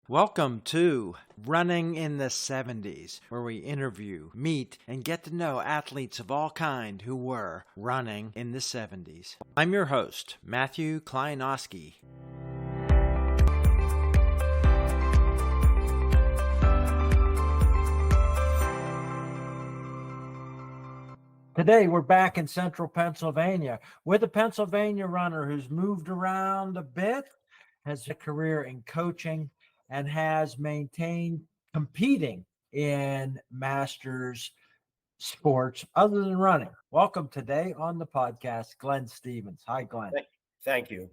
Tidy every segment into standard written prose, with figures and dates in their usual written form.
Welcome to Running in the 70s, where we interview, meet, and get to know athletes of all kind who were running in the 70s. I'm your host, Matthew Kleinowski. Today, we're back in central Pennsylvania with a Pennsylvania runner who's moved around a bit, has a career in coaching, and has maintained competing in masters sports other than running. Welcome today on the podcast, Glenn Stevens. Hi, Glenn. Thank you.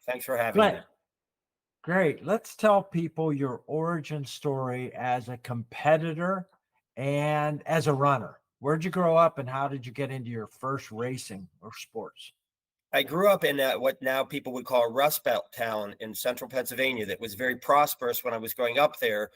Thanks for having Glenn, me. great. Let's tell people your origin story as a competitor and as a runner. Where'd you grow up and how did you get into your first racing or sports? I grew up in what now people would call a Rust Belt town in central Pennsylvania that was very prosperous when I was growing up there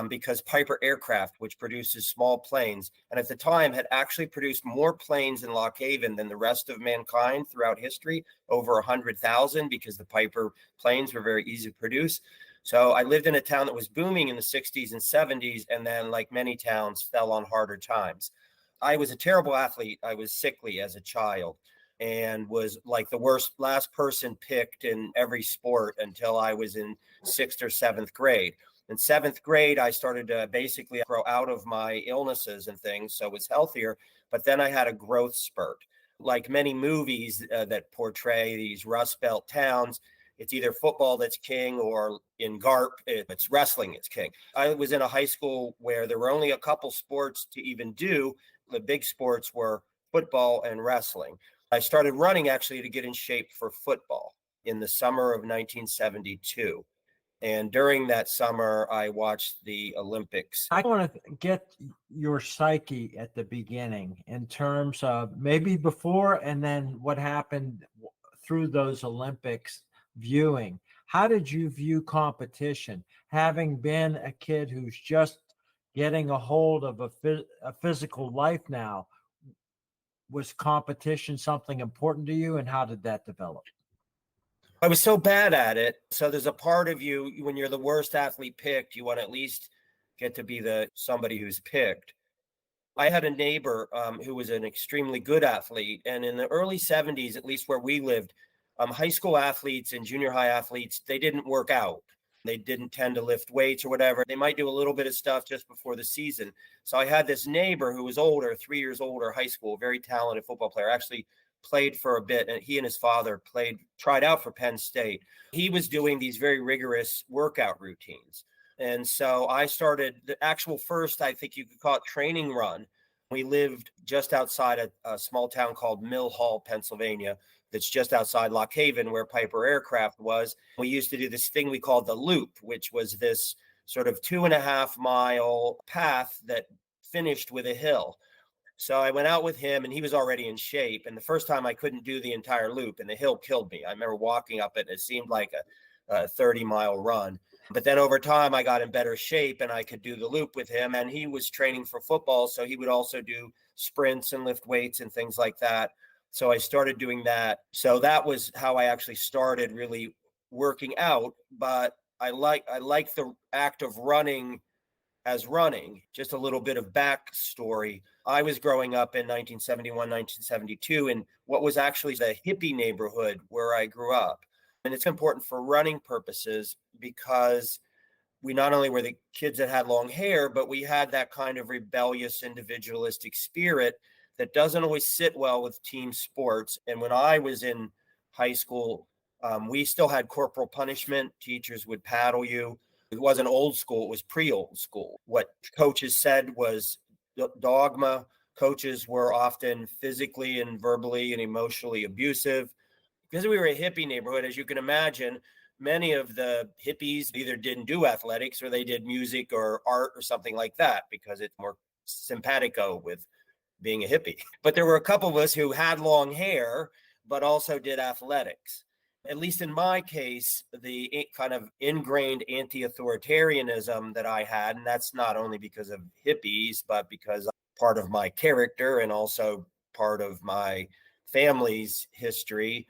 because Piper Aircraft, which produces small planes, and at the time had actually produced more planes in Lock Haven than the rest of mankind throughout history, over 100,000, because the Piper planes were very easy to produce. So I lived in a town that was booming in the 60s and 70s, and then, like many towns, fell on harder times. I was a terrible athlete. I was sickly as a child and was like the last person picked in every sport until I was in 6th or 7th grade. In 7th grade, I started to basically grow out of my illnesses and things, so I was healthier. But then I had a growth spurt. Like many movies that portray these Rust Belt towns, it's either football that's king or in GARP, it's wrestling that's king. I was in a high school where there were only a couple sports to even do. The big sports were football and wrestling. I started running actually to get in shape for football in the summer of 1972. And during that summer, I watched the Olympics. I want to get your psyche at the beginning in terms of maybe before and then what happened through those Olympics viewing. How did you view competition? Having been a kid who's just getting a hold of a physical life now, was competition something important to you, and how did that develop? I was so bad at it. So there's a part of you, when you're the worst athlete picked, you want to at least get to be somebody who's picked. I had a neighbor who was an extremely good athlete. And in the early 70s, at least where we lived, high school athletes and junior high athletes, they didn't work out. They didn't tend to lift weights or whatever. They might do a little bit of stuff just before the season. So I had this neighbor who was older, 3 years older, high school, very talented football player, actually played for a bit. And he and his father tried out for Penn State. He was doing these very rigorous workout routines. And so I started the actual first, I think you could call it, training run. We lived just outside a small town called Mill Hall, Pennsylvania, that's just outside Lock Haven, where Piper Aircraft was. We used to do this thing we called the loop, which was this sort of 2.5 mile path that finished with a hill. So I went out with him and he was already in shape. And the first time I couldn't do the entire loop and the hill killed me. I remember walking up it and it seemed like a 30-mile run. But then over time, I got in better shape and I could do the loop with him. And he was training for football, so he would also do sprints and lift weights and things like that. So I started doing that. So that was how I actually started really working out. But I like the act of running as running. Just a little bit of backstory. I was growing up in 1971, 1972 in what was actually the hippie neighborhood where I grew up. And it's important for running purposes because we not only were the kids that had long hair, but we had that kind of rebellious, individualistic spirit that doesn't always sit well with team sports. And when I was in high school, we still had corporal punishment. Teachers would paddle you. It wasn't old school. It was pre-old school. What coaches said was dogma. Coaches were often physically and verbally and emotionally abusive. Because we were a hippie neighborhood, as you can imagine, many of the hippies either didn't do athletics or they did music or art or something like that because it's more simpatico with being a hippie. But there were a couple of us who had long hair, but also did athletics. At least in my case, the kind of ingrained anti-authoritarianism that I had, and that's not only because of hippies, but because part of my character and also part of my family's history.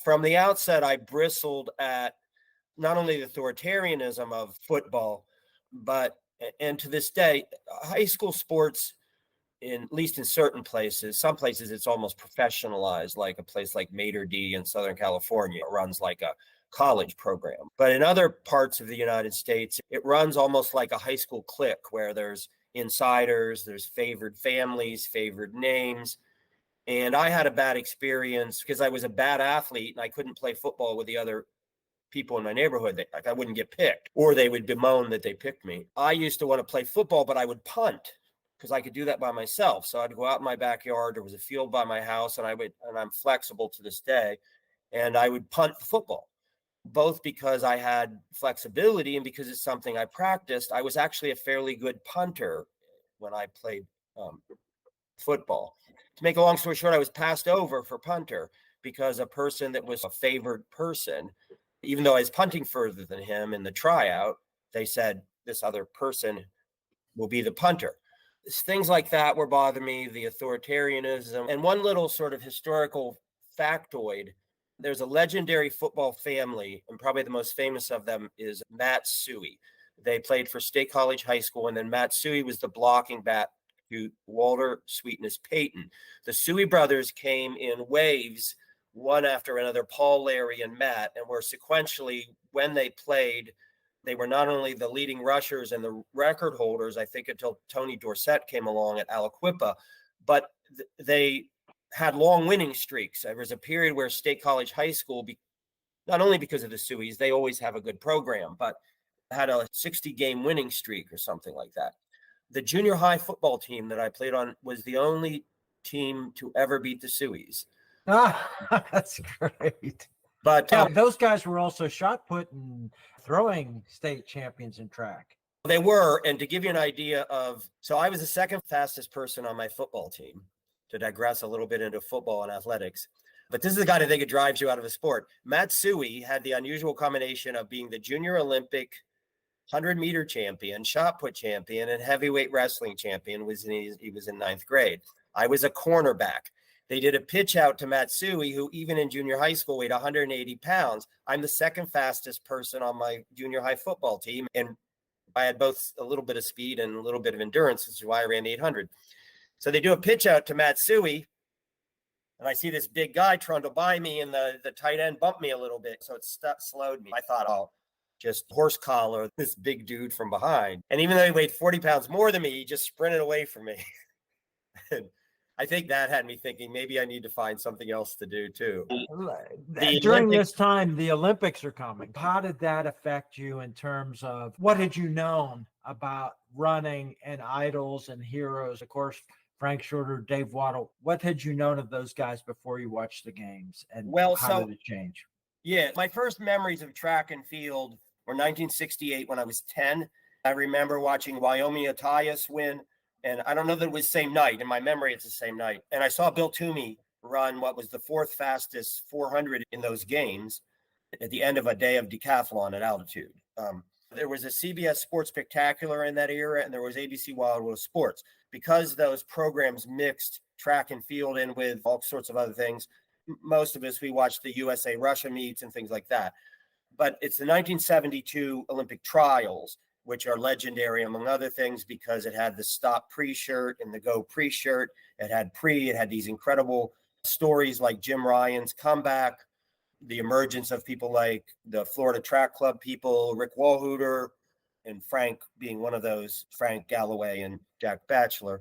From the outset, I bristled at not only the authoritarianism of football, but, and to this day, high school sports, at least in certain places, some places it's almost professionalized, like a place like Mater D in Southern California runs like a college program. But in other parts of the United States, it runs almost like a high school clique where there's insiders, there's favored families, favored names. And I had a bad experience because I was a bad athlete and I couldn't play football with the other people in my neighborhood. Like I wouldn't get picked, or they would bemoan that they picked me. I used to want to play football, but I would punt because I could do that by myself. So I'd go out in my backyard. There was a field by my house, and I'm flexible to this day, and I would punt the football, both because I had flexibility and because it's something I practiced. I was actually a fairly good punter when I played football. To make a long story short, I was passed over for punter because a person that was a favored person, even though I was punting further than him in the tryout, they said this other person will be the punter. Things like that were bothering me, the authoritarianism. And one little sort of historical factoid, there's a legendary football family, and probably the most famous of them is Matt Suhey. They played for State College High School, and then Matt Suhey was the blocking back to Walter Sweetness Payton. The Suhey brothers came in waves, one after another, Paul, Larry, and Matt, and were sequentially, when they played, they were not only the leading rushers and the record holders, I think until Tony Dorsett came along at Aliquippa, but they had long winning streaks. There was a period where State College High School, not only because of the Sueys, they always have a good program, but had a 60-game winning streak or something like that. The junior high football team that I played on was the only team to ever beat the Sueys. Ah, that's great. But yeah, those guys were also shot put and throwing state champions in track. They were. And to give you an idea of, so I was the second fastest person on my football team, to digress a little bit into football and athletics. But this is the guy that I think it drives you out of a sport. Matt Suhey had the unusual combination of being the junior Olympic 100-meter champion, shot put champion, and heavyweight wrestling champion. He was in ninth grade. I was a cornerback. They did a pitch out to Matt Suhey, who even in junior high school weighed 180 pounds. I'm the second fastest person on my junior high football team. And I had both a little bit of speed and a little bit of endurance, which is why I ran 800. So they do a pitch out to Matt Suhey, and I see this big guy trundle by me, and the tight end bumped me a little bit. So it slowed me. I thought, oh, just horse collar this big dude from behind. And even though he weighed 40 pounds more than me, he just sprinted away from me. And I think that had me thinking maybe I need to find something else to do too. During this time, the Olympics are coming. How did that affect you in terms of what had you known about running and idols and heroes? Of course, Frank Shorter, Dave Waddle. What had you known of those guys before you watched the games? And how did it change? Yeah, my first memories of track and field were 1968 when I was 10. I remember watching Wyoming Attias win. And I don't know that it was the same night. In my memory, it's the same night. And I saw Bill Toomey run what was the fourth fastest 400 in those games at the end of a day of decathlon at altitude. There was a CBS Sports Spectacular in that era, and there was ABC Wild World Sports. Because those programs mixed track and field in with all sorts of other things, most of us, we watched the USA Russia meets and things like that. But it's the 1972 Olympic trials, which are legendary, among other things, because it had the stop pre-shirt and the go pre-shirt. It had these incredible stories like Jim Ryan's comeback, the emergence of people like the Florida Track Club people, Rick Walhooter, and Frank being one of those, Frank Galloway and Jack Batchelor.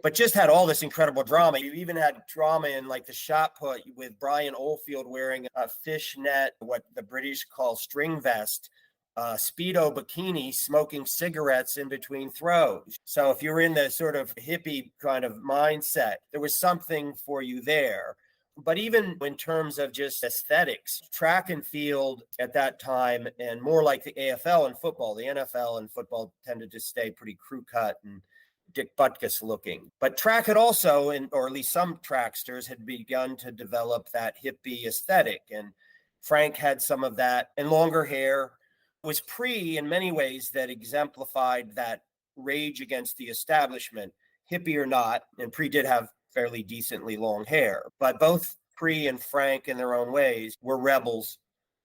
But just had all this incredible drama. You even had drama in like the shot put with Brian Oldfield wearing a fishnet, what the British call string vest, Speedo bikini, smoking cigarettes in between throws. So if you're in the sort of hippie kind of mindset, there was something for you there. But even in terms of just aesthetics, track and field at that time, and more like the AFL and football, the NFL and football tended to stay pretty crew cut and Dick Butkus looking. But track had also, or at least some tracksters, had begun to develop that hippie aesthetic. And Frank had some of that, and longer hair. Was in many ways, that exemplified that rage against the establishment, hippie or not. And did have fairly decently long hair, but both and Frank in their own ways were rebels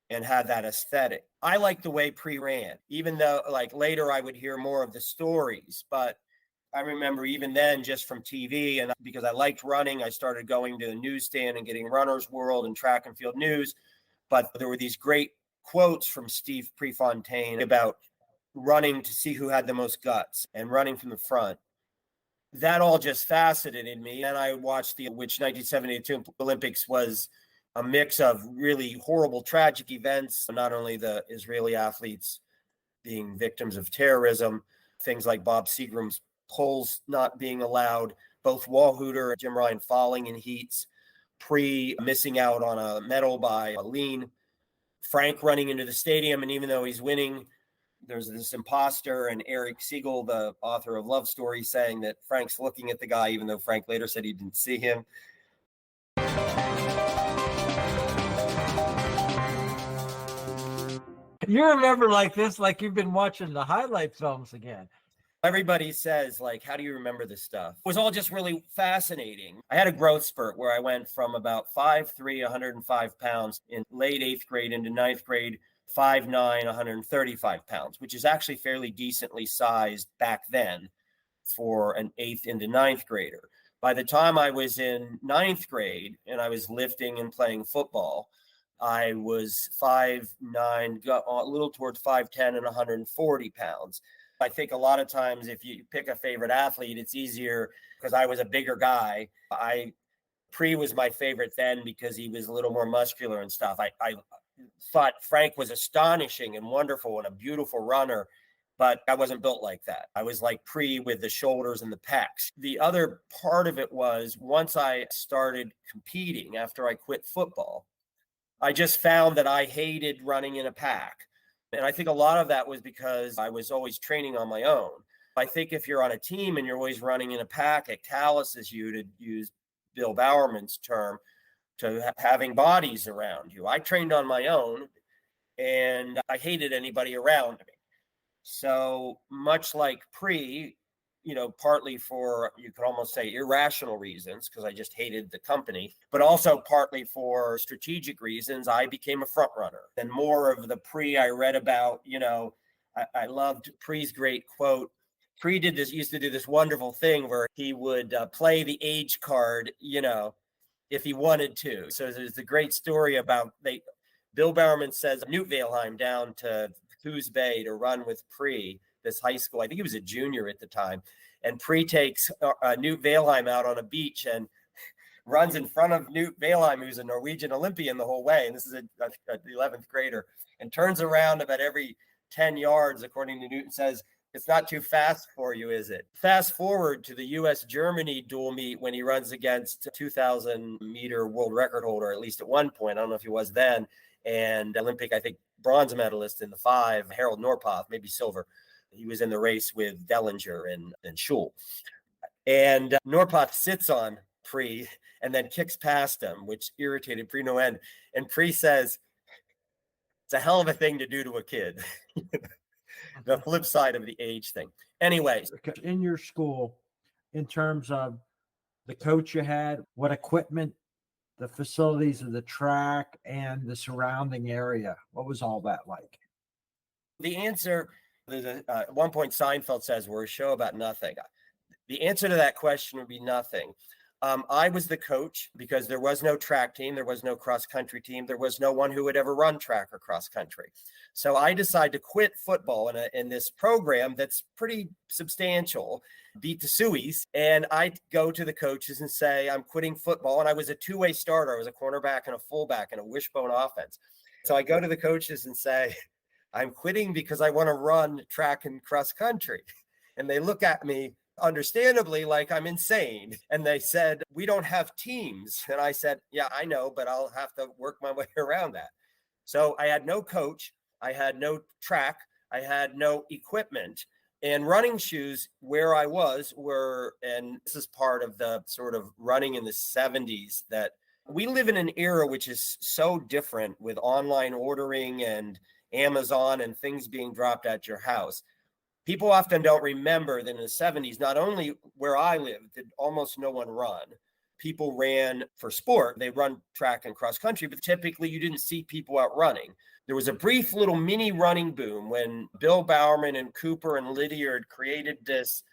and had that aesthetic. I like the way Pre ran, even though like later I would hear more of the stories. But I remember even then, just from TV, and because I liked running, I started going to the newsstand and getting Runner's World and Track and Field News. But there were these great quotes from Steve Prefontaine about running to see who had the most guts and running from the front. That all just fascinated me. And I watched which 1972 Olympics was a mix of really horrible, tragic events, not only the Israeli athletes being victims of terrorism, things like Bob Seagram's poles not being allowed, both Walhooter and Jim Ryan falling in heats, Pre missing out on a medal by a lean, Frank running into the stadium, and even though he's winning, there's this imposter, and Eric Siegel, the author of Love Story, saying that Frank's looking at the guy, even though Frank later said he didn't see him. You remember like this, like you've been watching the highlight films again. Everybody says, like, how do you remember this stuff? It was all just really fascinating. I had a growth spurt where I went from about 5'3", 105 pounds in late 8th grade into 9th grade, 5'9", 135 pounds, which is actually fairly decently sized back then for an 8th into 9th grader. By the time I was in 9th grade and I was lifting and playing football, I was 5'9", a little towards 5'10", and 140 pounds. I think a lot of times if you pick a favorite athlete, it's easier because I was a bigger guy. Pre was my favorite then because he was a little more muscular and stuff. I thought Frank was astonishing and wonderful and a beautiful runner, but I wasn't built like that. I was like Pre with the shoulders and the pecs. The other part of it was once I started competing after I quit football, I just found that I hated running in a pack. And I think a lot of that was because I was always training on my own. I think if you're on a team and you're always running in a pack, it calluses you, to use Bill Bowerman's term, to having bodies around you. I trained on my own and I hated anybody around me. So much like Pre, partly for, you could almost say, irrational reasons, because I just hated the company, but also partly for strategic reasons, I became a front runner. And more of the Pre I read about, I loved Pre's great quote. Pre used to do this wonderful thing where he would play the age card, if he wanted to. So there's a great story about Bill Bowerman says Newt Valheim down to Coos Bay to run with Pre, this high school. I think he was a junior at the time. And Pre takes Newt Valheim out on a beach and runs in front of Newt Valheim, who's a Norwegian Olympian the whole way. And this is an 11th grader, and turns around about every 10 yards, according to Newt, and says, "It's not too fast for you, is it?" Fast forward to the U.S.-Germany dual meet when he runs against 2,000-meter world record holder, at least at one point. I don't know if he was then. And Olympic, I think, bronze medalist in the 5, Harold Norpoth, maybe silver. He was in the race with Dellinger and Schul. And Norpoth sits on Pre and then kicks past him, which irritated Pre no end. And Pre says, "It's a hell of a thing to do to a kid." The flip side of the age thing. Anyways. In your school, in terms of the coach you had, what equipment, the facilities of the track, and the surrounding area, what was all that like? The answer, at one point Seinfeld says, we're a show about nothing. The answer to that question would be nothing. I was the coach because there was no track team. There was no cross country team. There was no one who would ever run track or cross country. So I decided to quit football in this program that's pretty substantial, beat the Sueys. And I go to the coaches and say, I'm quitting football. And I was a two-way starter. I was a cornerback and a fullback and a wishbone offense. So I go to the coaches and say, I'm quitting because I want to run track and cross country. And they look at me understandably like I'm insane. And they said, we don't have teams. And I said, yeah, I know, but I'll have to work my way around that. So I had no coach. I had no track. I had no equipment. And running shoes where I was were, and this is part of the sort of running in the 70s, that we live in an era which is so different with online ordering and Amazon and things being dropped at your house. People often don't remember that in the 70s, not only where I lived, did almost no one run. People ran for sport. They run track and cross country, but typically you didn't see people out running. There was a brief little mini running boom when Bill Bowerman and Cooper and Lydiard created this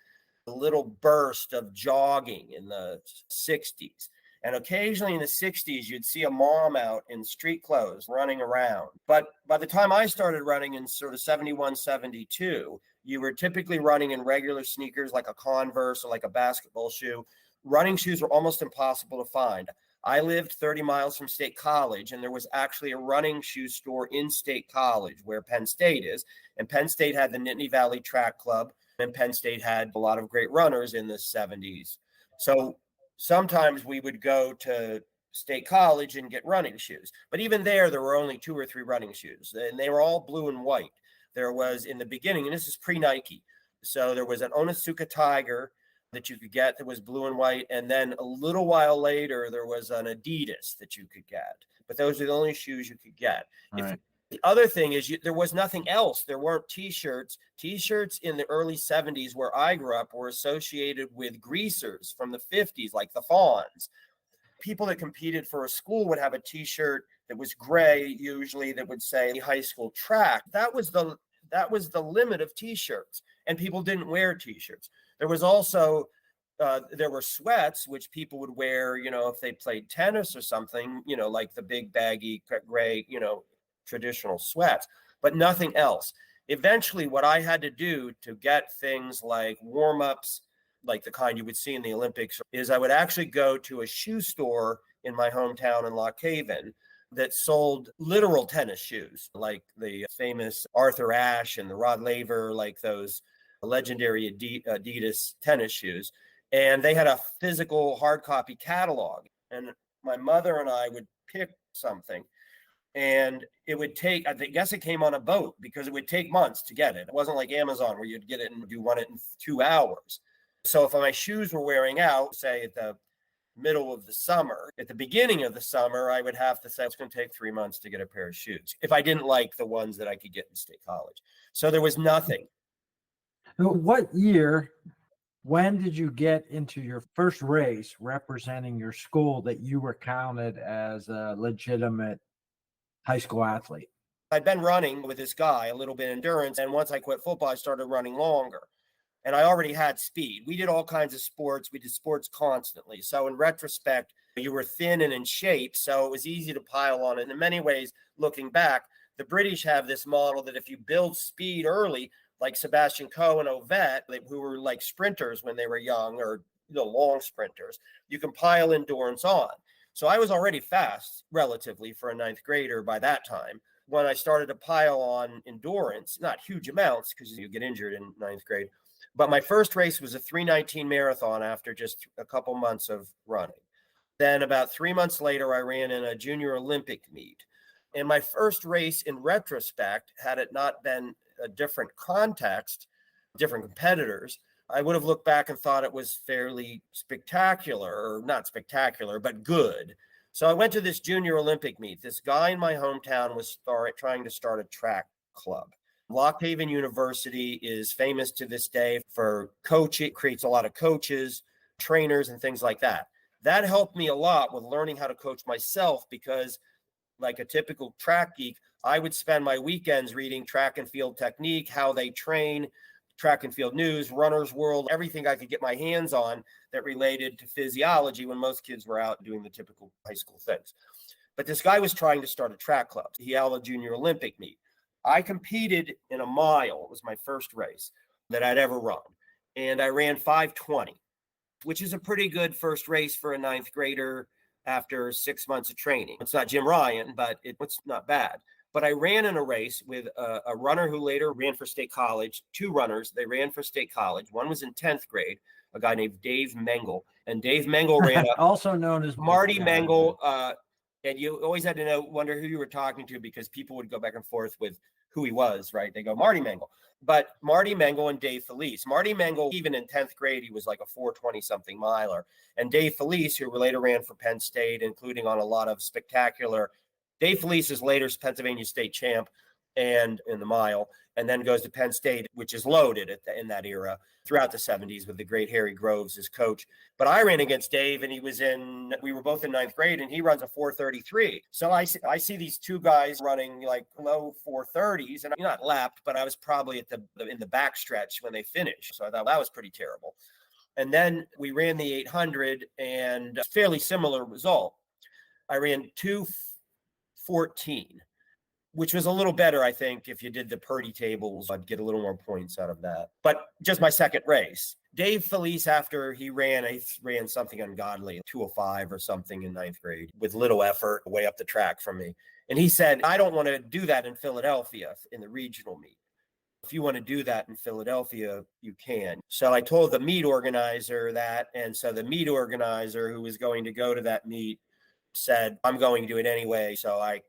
little burst of jogging in the 60s. And occasionally in the 60s, you'd see a mom out in street clothes running around. But by the time I started running in sort of 71, 72, you were typically running in regular sneakers like a Converse or like a basketball shoe. Running shoes were almost impossible to find. I lived 30 miles from State College, and there was actually a running shoe store in State College where Penn State is. And Penn State had the Nittany Valley Track Club, and Penn State had a lot of great runners in the 70s. So sometimes we would go to State College and get running shoes. But even there were only 2 or 3 running shoes, and they were all blue and white. There was, in the beginning, and this is pre-Nike, so there was an Onitsuka Tiger that you could get that was blue and white. And then a little while later, there was an Adidas that you could get. But those are the only shoes you could get. Right. The other thing is there was nothing else. There weren't T-shirts. T-shirts in the early 70s where I grew up were associated with greasers from the 50s, like the Fawns. People that competed for a school would have a T-shirt that was gray, usually, that would say high school track. That was the limit of T-shirts, and people didn't wear T-shirts. There was also there were sweats, which people would wear, if they played tennis or something, like the big baggy gray, traditional sweats, but nothing else. Eventually, what I had to do to get things like warm-ups, like the kind you would see in the Olympics, is I would actually go to a shoe store in my hometown in Lock Haven that sold literal tennis shoes, like the famous Arthur Ashe and the Rod Laver, like those legendary Adidas tennis shoes. And they had a physical hard copy catalog. And my mother and I would pick something. And it would take, I guess it came on a boat because it would take months to get it. It wasn't like Amazon where you'd get it and you run it in 2 hours. So if my shoes were wearing out, say at the middle of the summer, at the beginning of the summer, I would have to say it's going to take 3 months to get a pair of shoes if I didn't like the ones that I could get in State College. So there was nothing. What year, when did you get into your first race representing your school that you were counted as a legitimate high school athlete? I'd been running with this guy, a little bit of endurance. And once I quit football, I started running longer. And I already had speed. We did all kinds of sports. We did sports constantly. So in retrospect, you were thin and in shape. So it was easy to pile on. And in many ways, looking back, the British have this model that if you build speed early, like Sebastian Coe and Ovett, who were like sprinters when they were young, or long sprinters, you can pile endurance on. So I was already fast, relatively, for a 9th grader by that time. When I started to pile on endurance, not huge amounts because you get injured in 9th grade, but my first race was a 3:19 marathon after just a couple months of running. Then about 3 months later, I ran in a junior Olympic meet. And my first race, in retrospect, had it not been a different context, different competitors, I would have looked back and thought it was fairly spectacular, or not spectacular, but good. So I went to this junior Olympic meet. This guy in my hometown was trying to start a track club. Lock Haven University is famous to this day for coaching, creates a lot of coaches, trainers, and things like that. That helped me a lot with learning how to coach myself because, like a typical track geek, I would spend my weekends reading Track and Field Technique, how they train, Track and Field News, Runner's World, everything I could get my hands on that related to physiology when most kids were out doing the typical high school things. But this guy was trying to start a track club. He held a junior Olympic meet. I competed in a mile. It was my first race that I'd ever run. And I ran 5:20, which is a pretty good first race for a 9th grader after 6 months of training. It's not Jim Ryan, but it's not bad. But I ran in a race with a runner who later ran for State College, 2 runners. They ran for State College. One was in 10th grade, a guy named Dave Mengel. And Dave Mengel ran also known as Marty Mengel. And you always had to wonder who you were talking to because people would go back and forth with who he was, right? They go, Marty Mengel. But Marty Mengel and Dave Felice. Marty Mengel, even in 10th grade, he was like a 4:20-something miler. And Dave Felice, who later ran for Penn State, including on a lot of spectacular. Dave Felice is later Pennsylvania state champ and in the mile. and then goes to Penn State, which is loaded in that era throughout the 70s with the great Harry Groves as coach. But I ran against Dave, and we were both in ninth grade, and he runs a 4:33. So I see these two guys running like low 4:30s, and I'm not lapped, but I was probably in the back stretch when they finished. So I thought that was pretty terrible. And then we ran the 800, and a fairly similar result. I ran 2:14, which was a little better, I think. If you did the Purdy tables, I'd get a little more points out of that. But just my second race. Dave Felice, after he ran something ungodly, 2:05 or something in ninth grade with little effort way up the track from me. And he said, I don't want to do that in Philadelphia in the regional meet. If you want to do that in Philadelphia, you can. So I told the meet organizer that. And so the meet organizer who was going to go to that meet said, I'm going to do it anyway. So I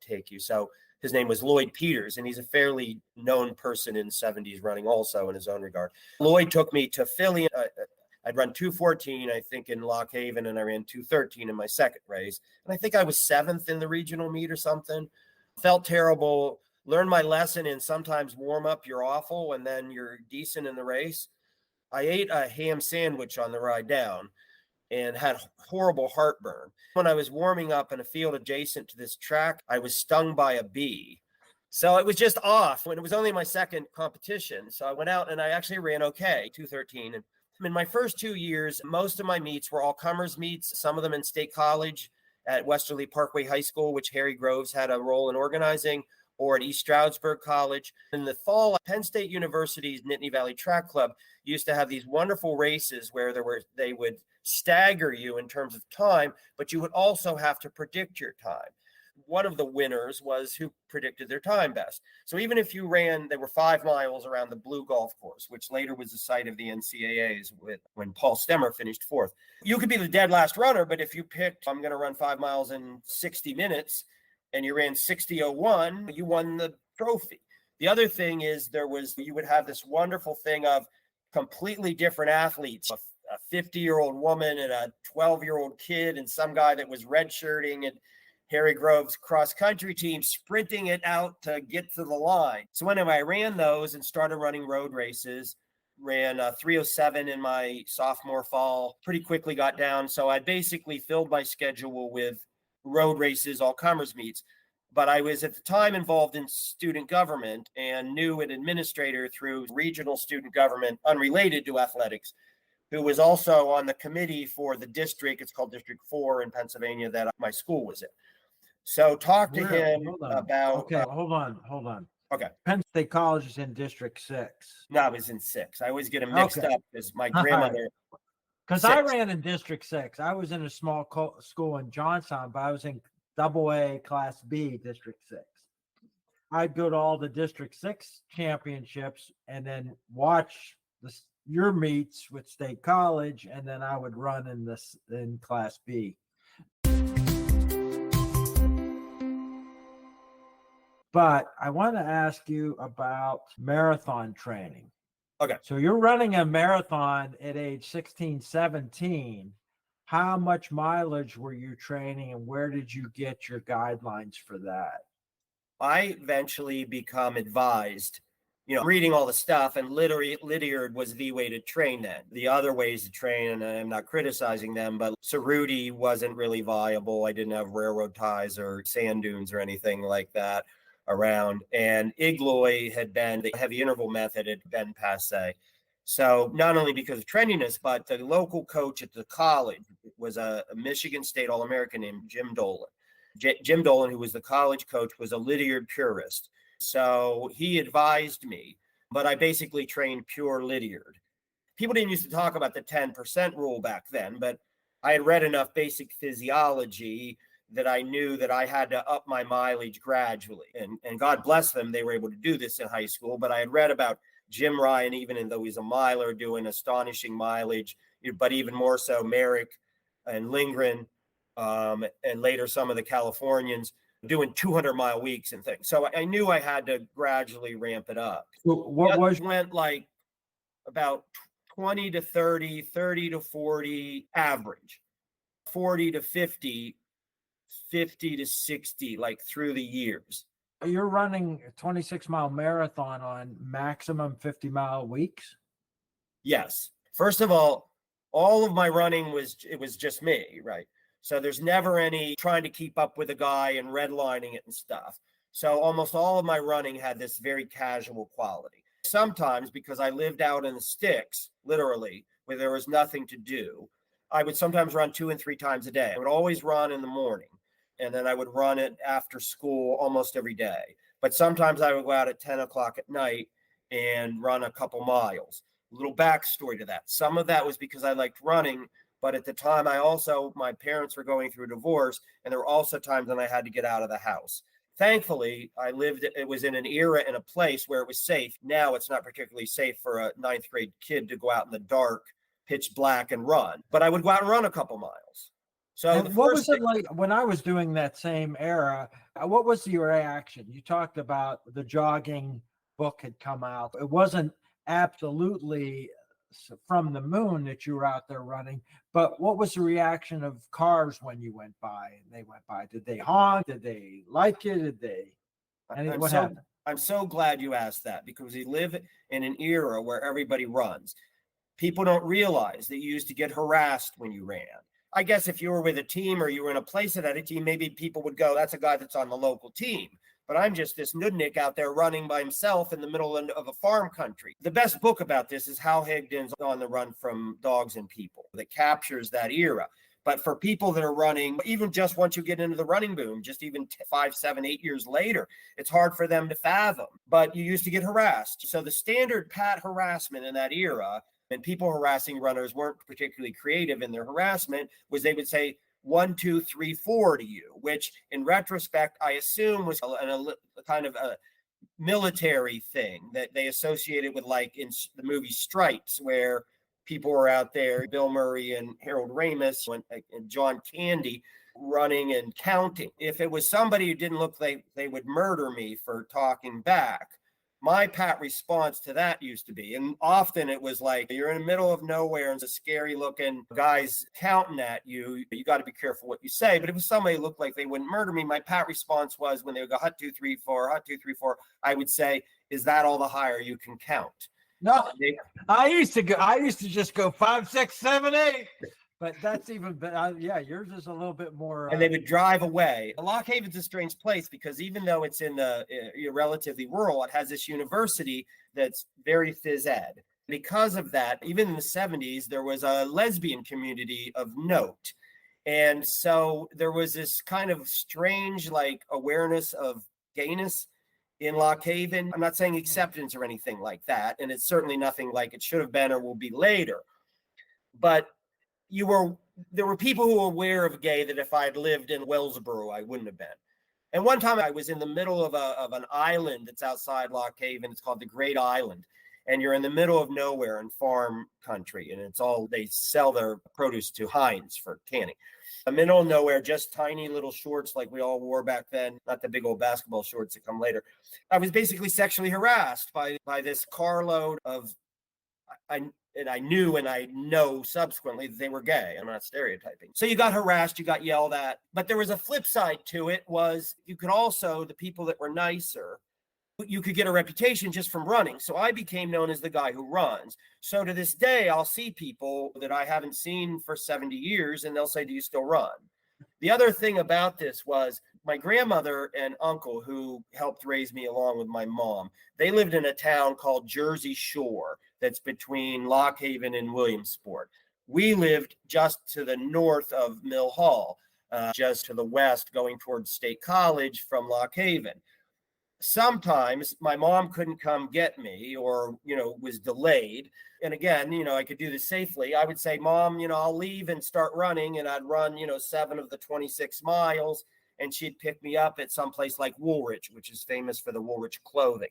take you. So his name was Lloyd Peters, and he's a fairly known person in 70s running also in his own regard. Lloyd took me to Philly. I'd run 2:14, I think, in Lock Haven, and I ran 2:13 in my second race. And I think I was seventh in the regional meet or something. Felt terrible. Learned my lesson in sometimes warm up, you're awful, and then you're decent in the race. I ate a ham sandwich on the ride down and had horrible heartburn. When I was warming up in a field adjacent to this track, I was stung by a bee. So it was just off when it was only my second competition. So I went out and I actually ran okay, 2:13. And in my first 2 years, most of my meets were all comers meets, some of them in State College at Westerly Parkway High School, which Harry Groves had a role in organizing, or at East Stroudsburg College. In the fall, Penn State University's Nittany Valley Track Club used to have these wonderful races where they would stagger you in terms of time, but you would also have to predict your time. One of the winners was who predicted their time best. So even if you ran, there were 5 miles around the Blue Golf Course, which later was the site of the NCAAs when Paul Stemmer finished 4th. You could be the dead last runner, but if you picked, I'm going to run 5 miles in 60 minutes, and you ran 60:01, you won the trophy. The other thing is you would have this wonderful thing of completely different athletes, a 50-year-old woman and a 12-year-old kid and some guy that was redshirting and Harry Groves cross-country team sprinting it out to get to the line. So when I ran those and started running road races, ran 3:07 in my sophomore fall, pretty quickly got down. So I basically filled my schedule with road races, all comers meets. But I was at the time involved in student government and knew an administrator through regional student government unrelated to athletics, who was also on the committee for the district. It's called District 4 in Pennsylvania that my school was in. So talk to him about. Okay, hold on. Okay. Penn State College is in District 6. No, I was in 6. I always get them mixed up because my grandmother. Because I ran in District 6. I was in a small school in Johnstown, but I was in AA Class B District 6. I'd go to all the District 6 championships and then watch your meets with State College, and then I would run in Class B. But I want to ask you about marathon training. Okay. So you're running a marathon at age 16, 17. How much mileage were you training, and where did you get your guidelines for that? I eventually become advised, reading all the stuff, and Lydiard was the way to train then. The other ways to train, and I'm not criticizing them, but Cerruti wasn't really viable. I didn't have railroad ties or sand dunes or anything like that around. And Igloy the heavy interval method had been passe. So not only because of trendiness, but the local coach at the college was a Michigan State All-American named Jim Dolan. Jim Dolan, who was the college coach, was a Lydiard purist. So he advised me, but I basically trained pure Lydiard. People didn't used to talk about the 10% rule back then, but I had read enough basic physiology that I knew that I had to up my mileage gradually. And God bless them, they were able to do this in high school. But I had read about Jim Ryan, even though he's a miler, doing astonishing mileage, but even more so Merrick and Lindgren, and later some of the Californians doing 200-mile weeks and things. So I knew I had to gradually ramp it up. So went like about 20 to 30, 30 to 40 average, 40 to 50, 50 to 60, like through the years. You're running a 26-mile marathon on maximum 50-mile weeks? Yes. First of all of my running was just me, right? So there's never any trying to keep up with a guy and redlining it and stuff. So almost all of my running had this very casual quality. Sometimes because I lived out in the sticks, literally, where there was nothing to do, I would sometimes run 2 and 3 times a day. I would always run in the morning, and then I would run it after school almost every day. But sometimes I would go out at 10 o'clock at night and run a couple miles. A little backstory to that. Some of that was because I liked running, but at the time my parents were going through a divorce, and there were also times when I had to get out of the house. Thankfully, it was in an era and a place where it was safe. Now it's not particularly safe for a 9th grade kid to go out in the dark, pitch black, and run. But I would go out and run a couple miles. So and what was it like when I was doing that same era? What was your reaction? You talked about the jogging book had come out. It wasn't absolutely from the moon that you were out there running, but what was the reaction of cars when you went by and they went by? Did they honk? Did they like it? Did they? What happened? I'm so glad you asked that, because we live in an era where everybody runs. People don't realize that you used to get harassed when you ran. I guess if you were with a team or you were in a place that had a team, maybe people would go, that's a guy that's on the local team. But I'm just this nudnik out there running by himself in the middle of a farm country. The best book about this is Hal Higdon's On the Run from Dogs and People, that captures that era. But for people that are running, even just once you get into the running boom, just even 5, 7, 8 years later, it's hard for them to fathom. But you used to get harassed. So the standard pat harassment in that era, and people harassing runners weren't particularly creative in their harassment, was they would say 1, 2, 3, 4 to you, which in retrospect, I assume was a kind of a military thing that they associated with, like in the movie Stripes, where people were out there, Bill Murray and Harold Ramis and John Candy, running and counting. If it was somebody who didn't look like they would murder me for talking back, my pat response to that used to be, and often it was like, you're in the middle of nowhere and it's a scary looking guy's counting at you. You got to be careful what you say. But if it was somebody who looked like they wouldn't murder me, my pat response was, when they would go, hut 2, 3, 4, hut 2, 3, 4, I would say, is that all the higher you can count? No, I used to just go 5, 6, 7, 8. But that's even better. Yeah, yours is a little bit more. And they would drive away. Lock Haven's a strange place, because even though it's in the relatively rural, it has this university that's very phys ed. Because of that, even in the 70s, there was a lesbian community of note. And so there was this kind of strange, like, awareness of gayness in Lock Haven. I'm not saying acceptance or anything like that. And it's certainly nothing like it should have been or will be later. But there were people who were aware of gay that if I had lived in Wellsboro, I wouldn't have been. And one time I was in the middle of an island that's outside Lock Haven. It's called the Great Island. And you're in the middle of nowhere in farm country. And they sell their produce to Heinz for canning. The middle of nowhere, just tiny little shorts like we all wore back then, not the big old basketball shorts that come later. I was basically sexually harassed by this carload of, I knew and I know subsequently that they were gay. I'm not stereotyping. So you got harassed, you got yelled at. But there was a flip side to it, was you could also, the people that were nicer, you could get a reputation just from running. So I became known as the guy who runs. So to this day, I'll see people that I haven't seen for 70 years and they'll say, do you still run? The other thing about this was my grandmother and uncle, who helped raise me along with my mom, they lived in a town called Jersey Shore that's between Lock Haven and Williamsport. We lived just to the north of Mill Hall, just to the west, going towards State College from Lock Haven. Sometimes my mom couldn't come get me, or, was delayed. And again, I could do this safely. I would say, Mom, I'll leave and start running. And I'd run, 7 of the 26 miles. And she'd pick me up at some place like Woolrich, which is famous for the Woolrich clothing.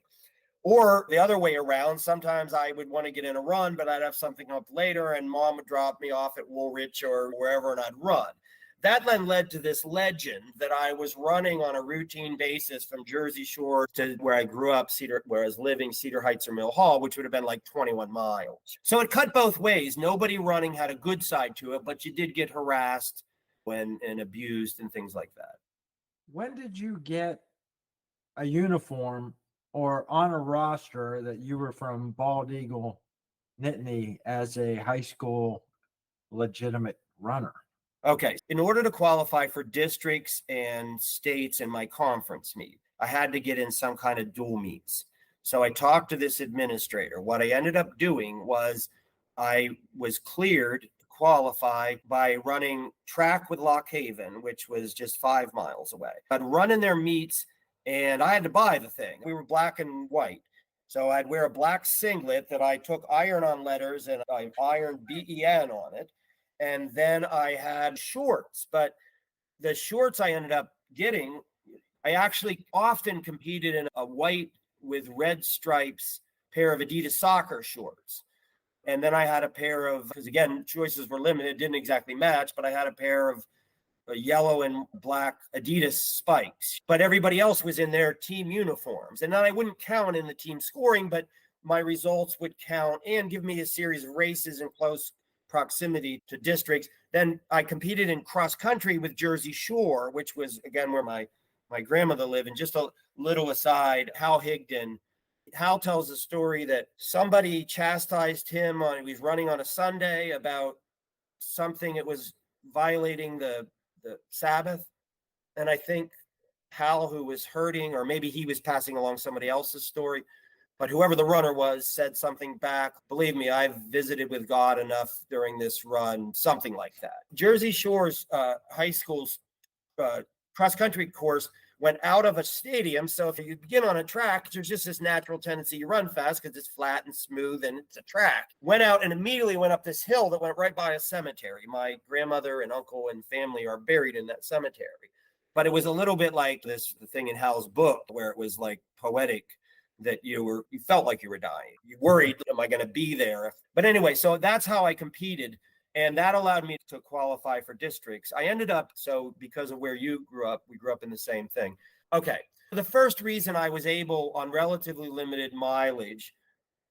Or the other way around, sometimes I would want to get in a run, but I'd have something up later and Mom would drop me off at Woolrich or wherever and I'd run. That then led to this legend that I was running on a routine basis from Jersey Shore to where I grew up, where I was living, Cedar Heights or Mill Hall, which would have been like 21 miles. So it cut both ways. Nobody running had a good side to it, but you did get harassed and abused and things like that. When did you get a uniform or on a roster that you were from Bald Eagle, Nittany as a high school legitimate runner? Okay. In order to qualify for districts and states in my conference meet, I had to get in some kind of dual meets. So I talked to this administrator. What I ended up doing was I was cleared to qualify by running track with Lock Haven, which was just 5 miles away. I'd run in their meets and I had to buy the thing. We were black and white. So I'd wear a black singlet that I took iron-on letters and I ironed BEN on it. And then I had shorts, but the shorts I ended up getting, I actually often competed in a white with red stripes pair of Adidas soccer shorts. And then I had a pair of, because again, choices were limited, didn't exactly match, but I had a pair of yellow and black Adidas spikes. But everybody else was in their team uniforms. And then I wouldn't count in the team scoring, but my results would count and give me a series of races in close proximity to districts. Then I competed in cross country with Jersey Shore, which was again where my grandmother lived. And just a little aside, Hal Higdon. Hal tells a story that somebody chastised him on, he was running on a Sunday about something that was violating the Sabbath. And I think Hal, who was hurting, or maybe he was passing along somebody else's story, but whoever the runner was said something back. Believe me, I've visited with God enough during this run, something like that. Jersey Shore's high school's cross-country course went out of a stadium. So if you begin on a track, there's just this natural tendency you run fast because it's flat and smooth and it's a track. Went out and immediately went up this hill that went right by a cemetery. My grandmother and uncle and family are buried in that cemetery. But it was a little bit like the thing in Hal's book where it was like poetic, that you felt like you were dying. You worried, am I going to be there? But anyway, so that's how I competed. And that allowed me to qualify for districts. I ended up, so because of where you grew up, we grew up in the same thing. Okay. The first reason I was able on relatively limited mileage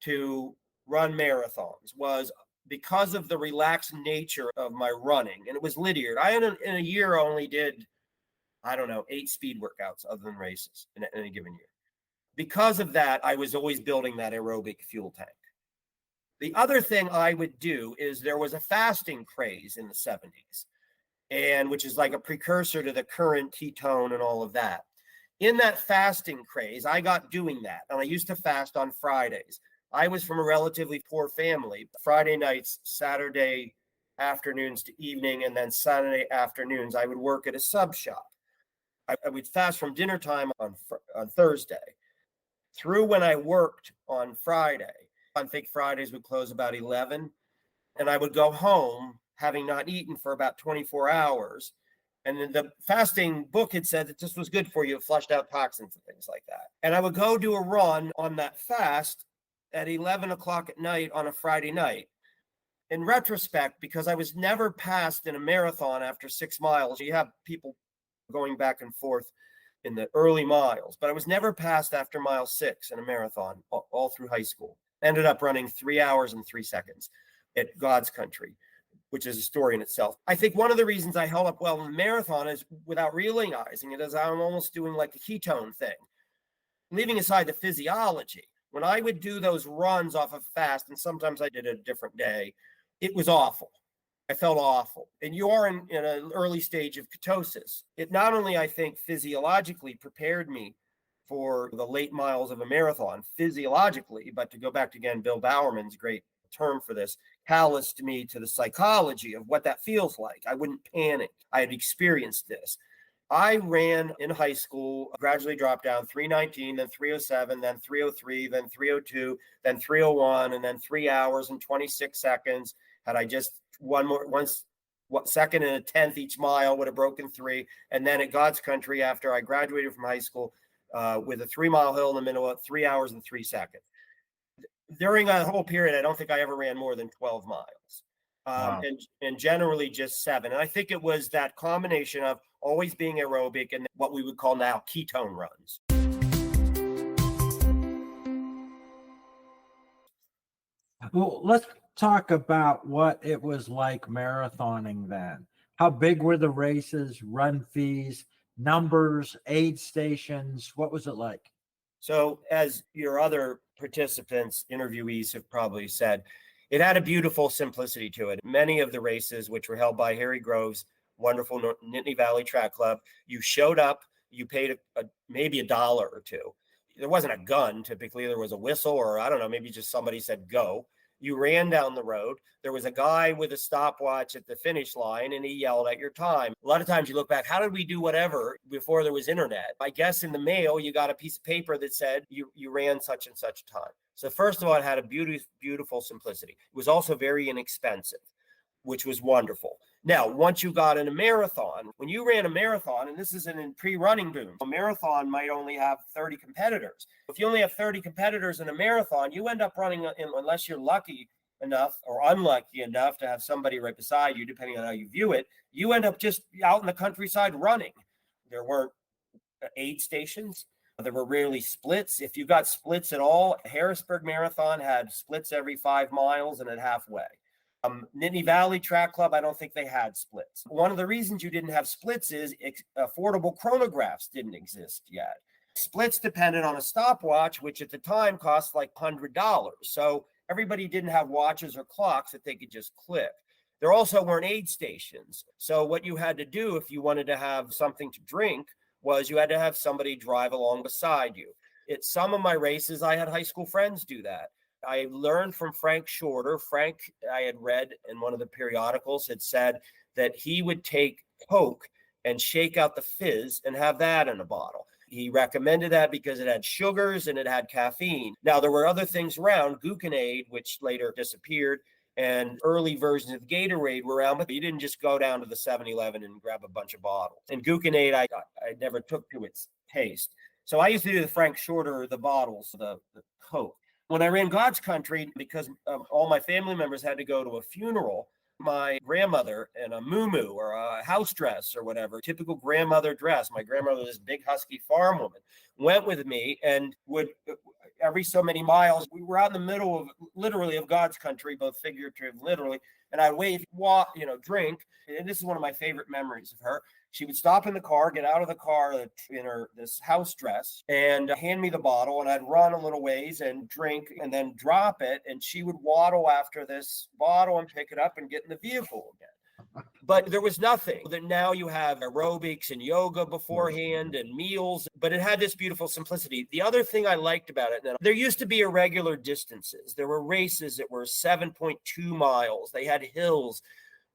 to run marathons was because of the relaxed nature of my running. And it was linear. I, in a year, only did, 8 speed workouts other than races in a given year. Because of that, I was always building that aerobic fuel tank. The other thing I would do is there was a fasting craze in the 70s, and which is like a precursor to the current ketone and all of that. In that fasting craze, I got doing that, and I used to fast on Fridays. I was from a relatively poor family. Friday nights, Saturday afternoons to evening, and then Saturday afternoons, I would work at a sub shop. I would fast from dinner time on Thursday through when I worked on Friday. I think Fridays would close about 11, and I would go home having not eaten for about 24 hours. And then the fasting book had said that this was good for you. It flushed out toxins and things like that. And I would go do a run on that fast at 11 o'clock at night on a Friday night. In retrospect, because I was never passed in a marathon after 6 miles, you have people going back and forth in the early miles, but I was never passed after mile 6 in a marathon all through high school. Ended up running 3 hours and 3 seconds at God's country, which is a story in itself. I think one of the reasons I held up well in the marathon is, without realizing it, is I'm almost doing like a ketone thing. Leaving aside the physiology, when I would do those runs off of fast, and sometimes I did it a different day, it was awful. I felt awful. And you are in an early stage of ketosis. It not only, I think, physiologically prepared me for the late miles of a marathon, physiologically, but to go back to, again, Bill Bowerman's great term for this, calloused me to the psychology of what that feels like. I wouldn't panic. I had experienced this. I ran in high school, gradually dropped down 3:19, then 3:07, then 3:03, then 3:02, then 3:01, and then 3 hours and 26 seconds. Had I just one second and a tenth each mile, would have broken 3. And then at God's country, after I graduated from high school, with a 3-mile hill in the middle of 3 hours and 3 seconds. During that whole period, I don't think I ever ran more than 12 miles. Wow. And generally just 7. And I think it was that combination of always being aerobic and what we would call now ketone runs. Well, let's talk about what it was like marathoning then. How big were the races, run fees, numbers, aid stations? What was it like? So, as your other participants, interviewees have probably said, it had a beautiful simplicity to it. Many of the races, which were held by Harry Grove's wonderful Nittany Valley Track Club, you showed up, you paid maybe $1 or two. There wasn't a gun. Typically, there was a whistle, or I don't know, maybe just somebody said go. You ran down the road. There was a guy with a stopwatch at the finish line, and he yelled at your time. A lot of times you look back, how did we do whatever before there was internet? I guess in the mail, you got a piece of paper that said you ran such and such time. So first of all, it had a beautiful simplicity. It was also very inexpensive, which was wonderful. Now, once you got in a marathon, when you ran a marathon, and this isn't in pre-running boom, a marathon might only have 30 competitors. If you only have 30 competitors in a marathon, you end up running, unless you're lucky enough or unlucky enough to have somebody right beside you, depending on how you view it, you end up just out in the countryside running. There weren't aid stations. There were rarely splits. If you got splits at all, Harrisburg Marathon had splits every 5 miles and at halfway. Nittany Valley Track Club, I don't think they had splits. One of the reasons you didn't have splits is affordable chronographs didn't exist yet. Splits depended on a stopwatch, which at the time cost like $100. So everybody didn't have watches or clocks that they could just click. There also weren't aid stations. So what you had to do if you wanted to have something to drink was you had to have somebody drive along beside you. At some of my races, I had high school friends do that. I learned from Frank Shorter. Frank, I had read in one of the periodicals, had said that he would take Coke and shake out the fizz and have that in a bottle. He recommended that because it had sugars and it had caffeine. Now, there were other things around, Gluconade, which later disappeared, and early versions of Gatorade were around, but you didn't just go down to the 7-Eleven and grab a bunch of bottles. And Gluconade, I never took to its taste. So I used to do the Frank Shorter, the bottles, the Coke. When I ran God's Country, because all my family members had to go to a funeral, my grandmother in a muumuu or a house dress or whatever, typical grandmother dress, my grandmother, this big husky farm woman, went with me and would every so many miles, we were out in the middle of literally of God's country, both figurative, literally, and I'd wave, walk, drink. And this is one of my favorite memories of her. She would stop in the car, get out of the car in this house dress and hand me the bottle, and I'd run a little ways and drink and then drop it. And she would waddle after this bottle and pick it up and get in the vehicle again. But there was nothing. That now you have aerobics and yoga beforehand and meals, but it had this beautiful simplicity. The other thing I liked about it, there used to be irregular distances. There were races that were 7.2 miles. They had hills.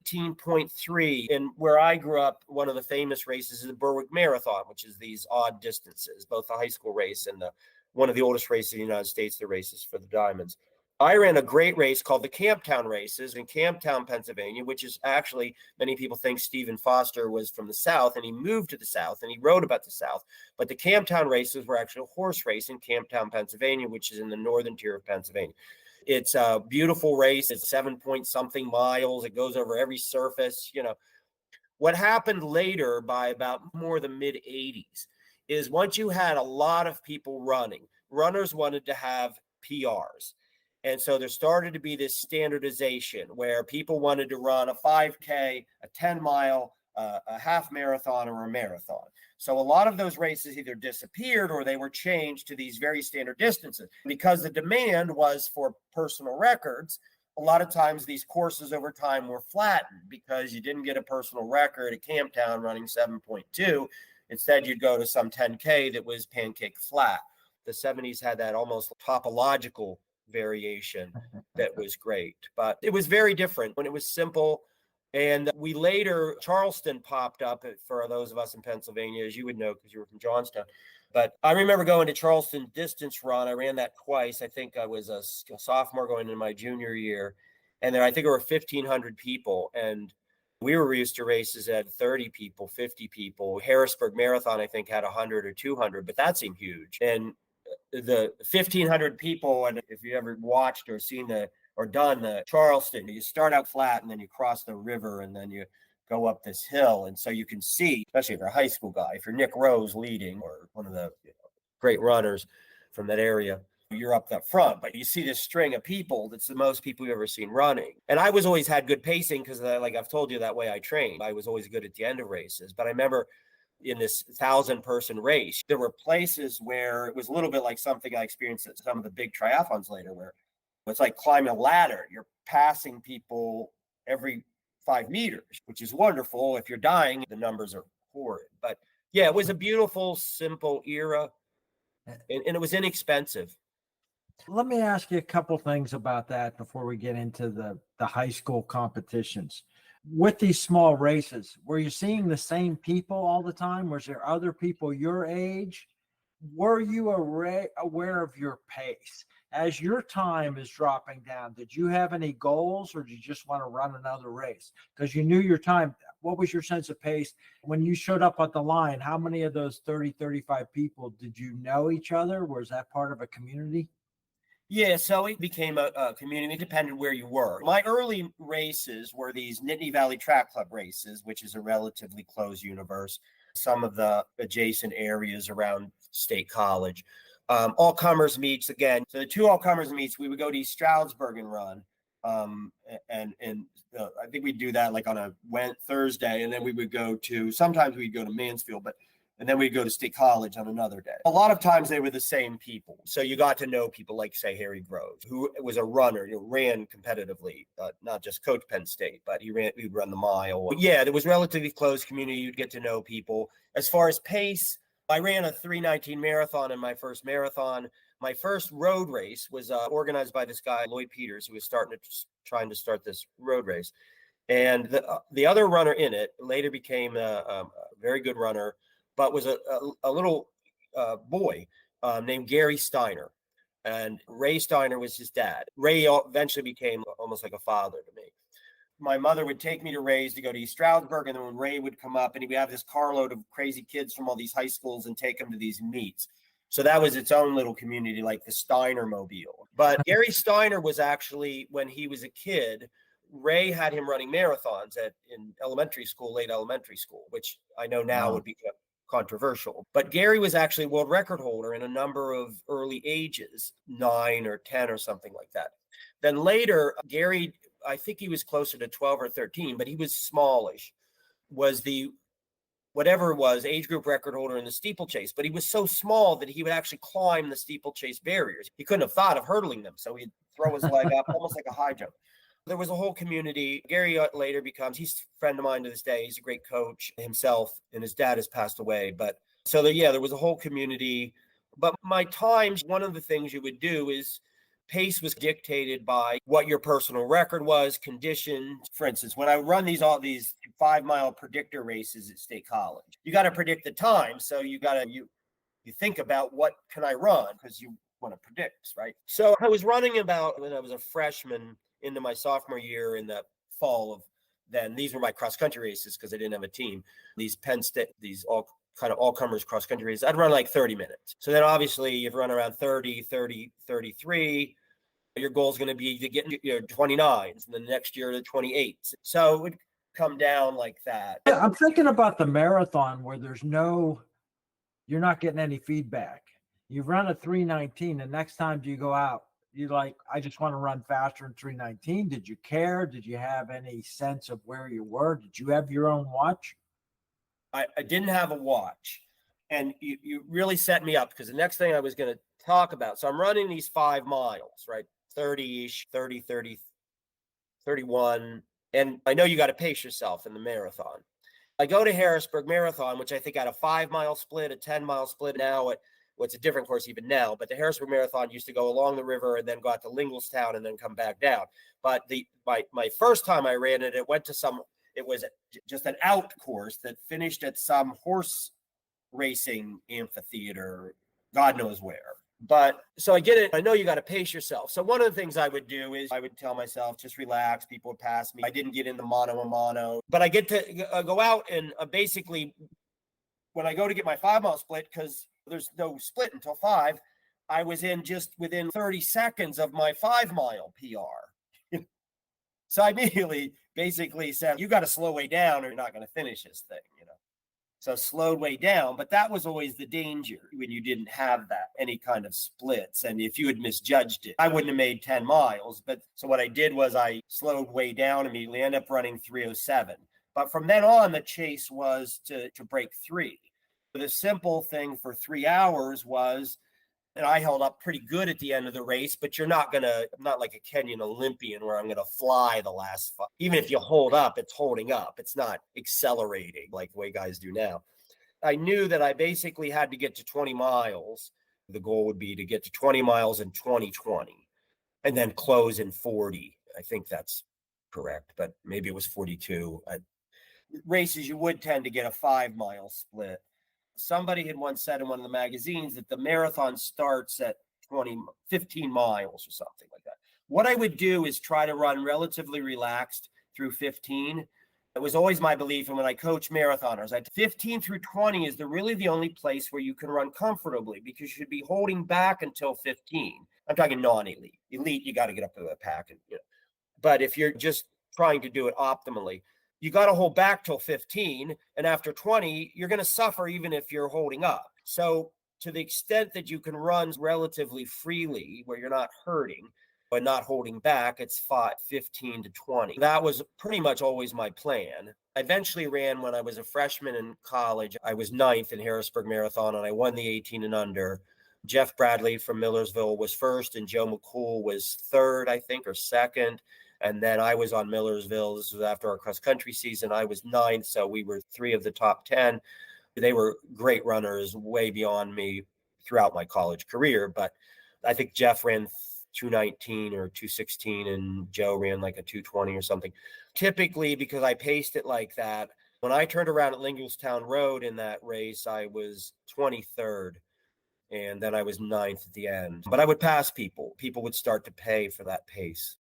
18.3. And where I grew up, one of the famous races is the Berwick Marathon, which is these odd distances, both the high school race and one of the oldest races in the United States, the races for the Diamonds. I ran a great race called the Camptown Races in Camptown, Pennsylvania, which is actually, many people think Stephen Foster was from the South and he moved to the South and he wrote about the South. But the Camptown Races were actually a horse race in Camptown, Pennsylvania, which is in the northern tier of Pennsylvania. It's a beautiful race. It's 7-point-something miles. It goes over every surface. What happened later by about more the mid 80s is once you had a lot of people running, runners wanted to have PRs. And so there started to be this standardization where people wanted to run a 5K, a 10-mile, a half marathon, or a marathon. So a lot of those races either disappeared or they were changed to these very standard distances. Because the demand was for personal records, a lot of times these courses over time were flattened because you didn't get a personal record at Camptown running 7.2. Instead, you'd go to some 10K that was pancake flat. The 70s had that almost topological variation that was great. But it was very different when it was simple. And we later, Charleston popped up for those of us in Pennsylvania, as you would know, because you were from Johnstown. But I remember going to Charleston distance run. I ran that twice. I think I was a sophomore going into my junior year. And then I think there were 1,500 people. And we were used to races at 30 people, 50 people. Harrisburg Marathon, I think, had 100 or 200, but that seemed huge. And the 1,500 people, and if you ever watched or seen done the Charleston, you start out flat and then you cross the river and then you go up this hill. And so you can see, especially if you're a high school guy, if you're Nick Rose leading or one of the great runners from that area, you're up that front, but you see this string of people. That's the most people you've ever seen running. And I was always had good pacing because like I've told you, that way I trained. I was always good at the end of races. But I remember in this 1,000-person race. There were places where it was a little bit like something I experienced at some of the big triathlons later, where it's like climbing a ladder. You're passing people every 5 meters, which is wonderful. If you're dying, the numbers are horrid. But yeah, it was a beautiful, simple era, and it was inexpensive. Let me ask you a couple things about that before we get into the high school competitions. With these small races, were you seeing the same people all the time? Was there other people your age? Were you aware of your pace? As your time is dropping down, did you have any goals, or did you just want to run another race? Because you knew your time. What was your sense of pace? When you showed up at the line, how many of those 30, 35 people did you know each other? Was that part of a community? Yeah, so it became a community. It depended where you were. My early races were these Nittany Valley Track Club races, which is a relatively closed universe. Some of the adjacent areas around State College. All comers meets again. So the two all comers meets, we would go to East Stroudsburg and run. I think we'd do that like on a Thursday, and then we would go to, sometimes we'd go to Mansfield, and then we'd go to State College on another day. A lot of times they were the same people. So you got to know people like, say, Harry Groves, who was a runner, ran competitively, not just coach Penn State, but he'd run the mile. Yeah, there was relatively close community. You'd get to know people. As far as pace, I ran a 3:19 marathon in my first marathon. My first road race was organized by this guy, Lloyd Peters, who was trying to start this road race. And the other runner in it later became a very good runner, but was a little boy named Gary Steiner. And Ray Steiner was his dad. Ray eventually became almost like a father to me. My mother would take me to Ray's to go to East Stroudsburg, and then when Ray would come up, and he would have this carload of crazy kids from all these high schools and take them to these meets. So that was its own little community, like the Steiner Mobile. But Gary Steiner was actually, when he was a kid, Ray had him running marathons in elementary school, late elementary school, which I know now would be controversial. But Gary was actually a world record holder in a number of early ages, 9 or 10 or something like that. Then later, Gary, I think he was closer to 12 or 13, but he was smallish, was the whatever it was, age group record holder in the steeplechase. But he was so small that he would actually climb the steeplechase barriers. He couldn't have thought of hurdling them. So he'd throw his leg up almost like a high jump. There was a whole community. Gary later he's a friend of mine to this day. He's a great coach himself, and his dad has passed away. But so there was a whole community. But my times, one of the things you would do is pace was dictated by what your personal record was, conditions. For instance, when I would run all these 5-mile predictor races at State College, you got to predict the time. So you think about what can I run, because you want to predict, right? So I was running about when I was a freshman into my sophomore year in the fall of then. These were my cross country races because I didn't have a team. These Penn State, these all comers cross country races, I'd run like 30 minutes. So then obviously you've run around 30, 33. Your goal is going to be to get your 29s, and then the next year to 28s. So it would come down like that. Yeah, I'm thinking about the marathon where you're not getting any feedback. You've run a 3:19, and next time you go out, you're like, I just want to run faster in 3:19. Did you care? Did you have any sense of where you were? Did you have your own watch? I didn't have a watch. And you really set me up, because the next thing I was going to talk about, so I'm running these 5 miles, right? 30-ish, 30, 31. And I know you got to pace yourself in the marathon. I go to Harrisburg Marathon, which I think had a 5-mile split, a 10-mile split. Now it's a different course even now, but the Harrisburg Marathon used to go along the river and then go out to Linglestown and then come back down. But my first time I ran it, it was just an out course that finished at some horse racing amphitheater, God knows where. But so I get it. I know you got to pace yourself. So one of the things I would do is I would tell myself, just relax. People would pass me. I didn't get in the mono a mono, but I get to go out and basically when I go to get my 5-mile split, because there's no split until 5, I was just within 30 seconds of my 5-mile PR. So I immediately basically said, you got to slow way down or you're not going to finish this thing, So slowed way down, but that was always the danger when you didn't have any kind of splits. And if you had misjudged it, I wouldn't have made 10 miles. But so what I did was I slowed way down immediately, ended up running 3:07. But from then on, the chase was to break 3. The simple thing for 3 hours was, and I held up pretty good at the end of the race, but I'm not like a Kenyan Olympian where I'm going to fly the last five. Even if you hold up, it's holding up. It's not accelerating like the way guys do now. I knew that I basically had to get to 20 miles. The goal would be to get to 20 miles in 2020 and then close in 40. I think that's correct, but maybe it was 42. Races, you would tend to get a 5-mile split. Somebody had once said in one of the magazines that the marathon starts at 15 miles or something like that. What I would do is try to run relatively relaxed through 15. It was always my belief, and when I coach marathoners, 15 through 20 is really the only place where you can run comfortably, because you should be holding back until 15. I'm talking non-elite. Elite, you got to get up to the pack. But if you're just trying to do it optimally, you got to hold back till 15. And after 20, you're going to suffer even if you're holding up. So to the extent that you can run relatively freely where you're not hurting but not holding back, it's 15 to 20. That was pretty much always my plan. I eventually ran when I was a freshman in college. I was 9th in Harrisburg Marathon, and I won the 18 and under. Jeff Bradley from Millersville was first, and Joe McCool was third, I think, or second. And then I was on Millersville. This was after our cross-country season. I was 9th, so we were 3 of the top 10. They were great runners, way beyond me throughout my college career. But I think Jeff ran 219 or 216, and Joe ran like a 220 or something. Typically, because I paced it like that, when I turned around at Lingelstown Road in that race, I was 23rd. And then I was 9th at the end. But I would pass people. People would start to pay for that pace.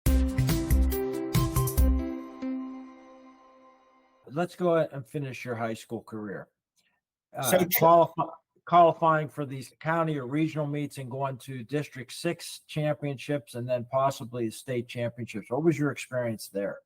Let's go ahead and finish your high school career. So Qualifying for these county or regional meets and going to District 6 championships and then possibly state championships. What was your experience there?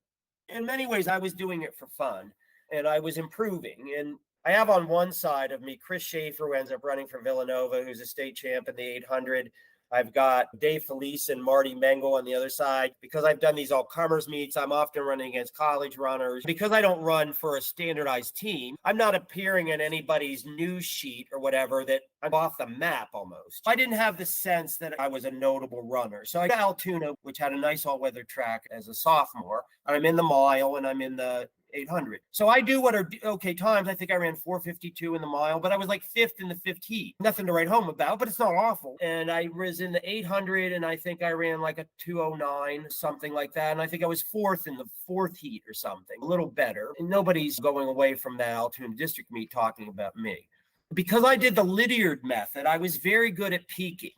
In many ways, I was doing it for fun, and I was improving. And I have on one side of me Chris Schaefer, who ends up running for Villanova, who's a state champ in the 800. I've got Dave Felice and Marty Mengel on the other side. Because I've done these all-comers meets, I'm often running against college runners. Because I don't run for a standardized team, I'm not appearing in anybody's news sheet or whatever that I'm off the map almost. I didn't have the sense that I was a notable runner. So I got Altoona, which had a nice all-weather track as a sophomore. I'm in the mile and I'm in the 800. So I do what are okay times. I think I ran 4:52 in the mile, but I was like 5th in the 5th heat. Nothing to write home about, but it's not awful. And I was in the 800, and I think I ran like a 2:09, something like that. And I think I was 4th in the 4th heat or something, a little better. And nobody's going away from that Altoona district meet talking about me. Because I did the Lydiard method, I was very good at peaking.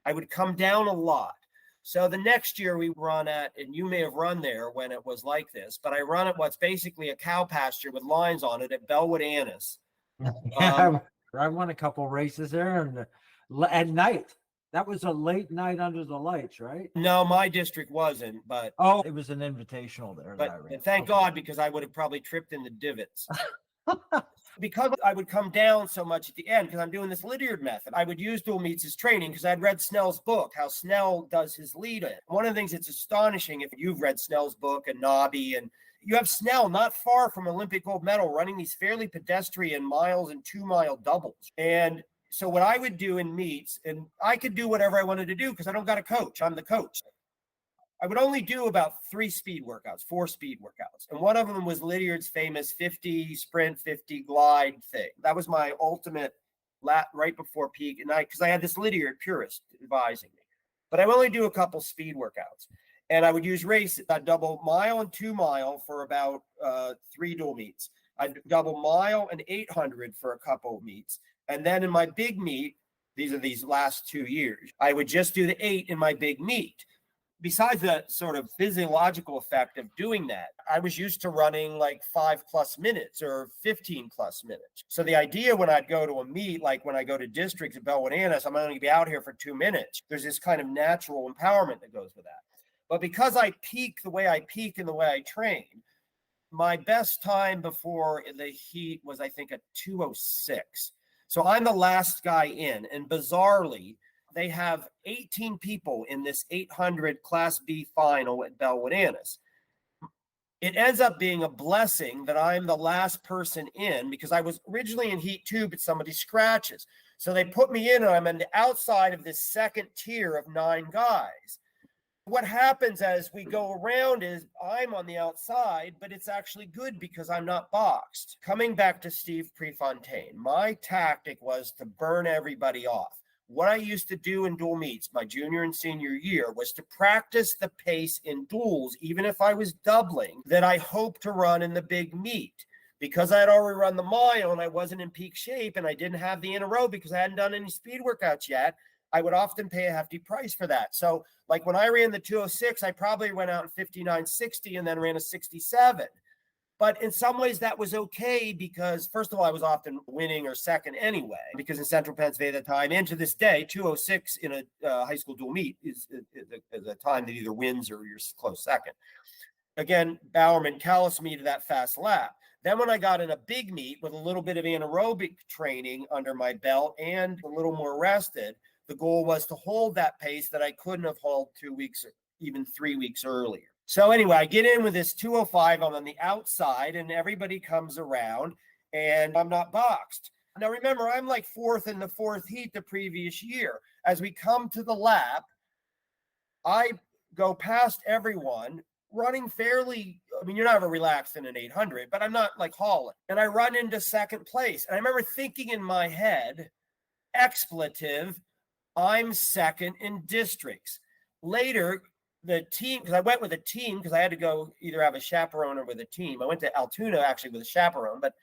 I would come down a lot. So the next year we run at, and you may have run there when it was like this, but I run at what's basically a cow pasture with lines on it at Bellwood Annis. I won a couple races there, and at night. That was a late night under the lights, right? No, my district wasn't, but it was an invitational there. But and thank God, because I would have probably tripped in the divots. Because I would come down so much at the end, because I'm doing this Lydiard method, I would use dual meets as training, because I'd read Snell's book, how Snell does his lead in. One of the things that's astonishing, if you've read Snell's book and Nobby, and you have Snell not far from Olympic gold medal running these fairly pedestrian miles and 2-mile doubles. And so what I would do in meets, and I could do whatever I wanted to do because I don't got a coach. I'm the coach. I would only do about 4 speed workouts. And one of them was Lydiard's famous 50 sprint, 50 glide thing. That was my ultimate right before peak. And because I had this Lydiard purist advising me, but I would only do a couple speed workouts. And I would use races. I'd double mile and 2 mile for about 3 dual meets. I'd double mile and 800 for a couple of meets. And then in my big meet, these last 2 years, I would just do the 8 in my big meet. Besides the sort of physiological effect of doing that, I was used to running like 5+ minutes or 15+ minutes. So the idea when I'd go to a meet, like when I go to districts at Bellwood Annis, I'm only going to be out here for 2 minutes. There's this kind of natural empowerment that goes with that. But because I peak the way I peak and the way I train, my best time before the heat was, I think, a 2:06. So I'm the last guy in. And bizarrely, they have 18 people in this 800 Class B final at Bellwood Annis. it ends up being a blessing that I'm the last person in, because I was originally in heat 2, but somebody scratches. So they put me in, and I'm on the outside of this second tier of 9 guys. What happens as we go around is I'm on the outside, but it's actually good because I'm not boxed. Coming back to Steve Prefontaine, my tactic was to burn everybody off. What I used to do in dual meets my junior and senior year was to practice the pace in duels, even if I was doubling, that I hoped to run in the big meet. Because I had already run the mile and I wasn't in peak shape and I didn't have the in a row because I hadn't done any speed workouts yet, I would often pay a hefty price for that. So like when I ran the 206, I probably went out in 59.60 and then ran a 67. But in some ways that was okay because, first of all, I was often winning or second anyway, because in central Pennsylvania at the time, and to this day, 206 in a high school dual meet is a time that either wins or you're close second. Again, Bowerman calloused me to that fast lap. Then when I got in a big meet with a little bit of anaerobic training under my belt and a little more rested, the goal was to hold that pace that I couldn't have held 2 weeks or even 3 weeks earlier. So anyway, I get in with this 205. I'm on the outside and everybody comes around and I'm not boxed. Now remember, I'm like fourth in the fourth heat the previous year. As we come to the lap, I go past everyone running fairly. I mean, you're not ever relaxed in an 800, but I'm not like hauling. And I run into second place. And I remember thinking in my head, expletive, I'm second in districts. Later, the team, because I went with a team because I had to go either have a chaperone or with a team. I went to Altoona actually with a chaperone, but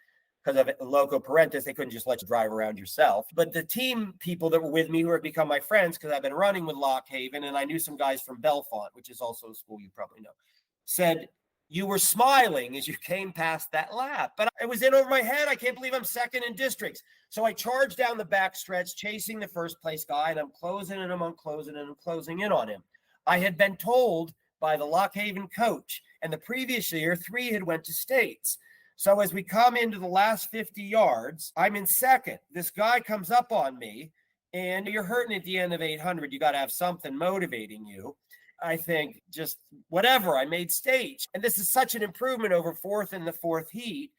because of loco parentis, they couldn't just let you drive around yourself. But the team people that were with me, who have become my friends because I've been running with Lock Haven, and I knew some guys from Bellefonte, which is also a school you probably know, said, you were smiling as you came past that lap. But it was in over my head. I can't believe I'm second in districts. So I charged down the back stretch, chasing the first place guy, and I'm closing and I'm closing and I'm closing in on him. I had been told by the Lock Haven coach, and the previous year, 3 had went to states. So as we come into the last 50 yards, I'm in second. This guy comes up on me, and you're hurting at the end of 800. You got to have something motivating you. I think just whatever, I made stage. And this is such an improvement over fourth in the fourth heat.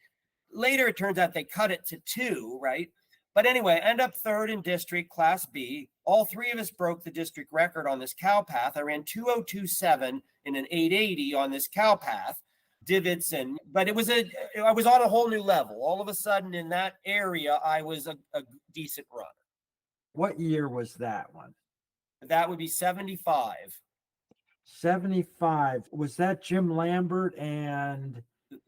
Later, it turns out they cut it to 2, right? But anyway, end up third in district, Class B. All 3 of us broke the district record on this cow path. I ran 2:02.7 in an 880 on this cow path. Divots but I was on a whole new level. All of a sudden in that area, I was a decent runner. What year was that one? That would be 75. 75. Was that Jim Lambert and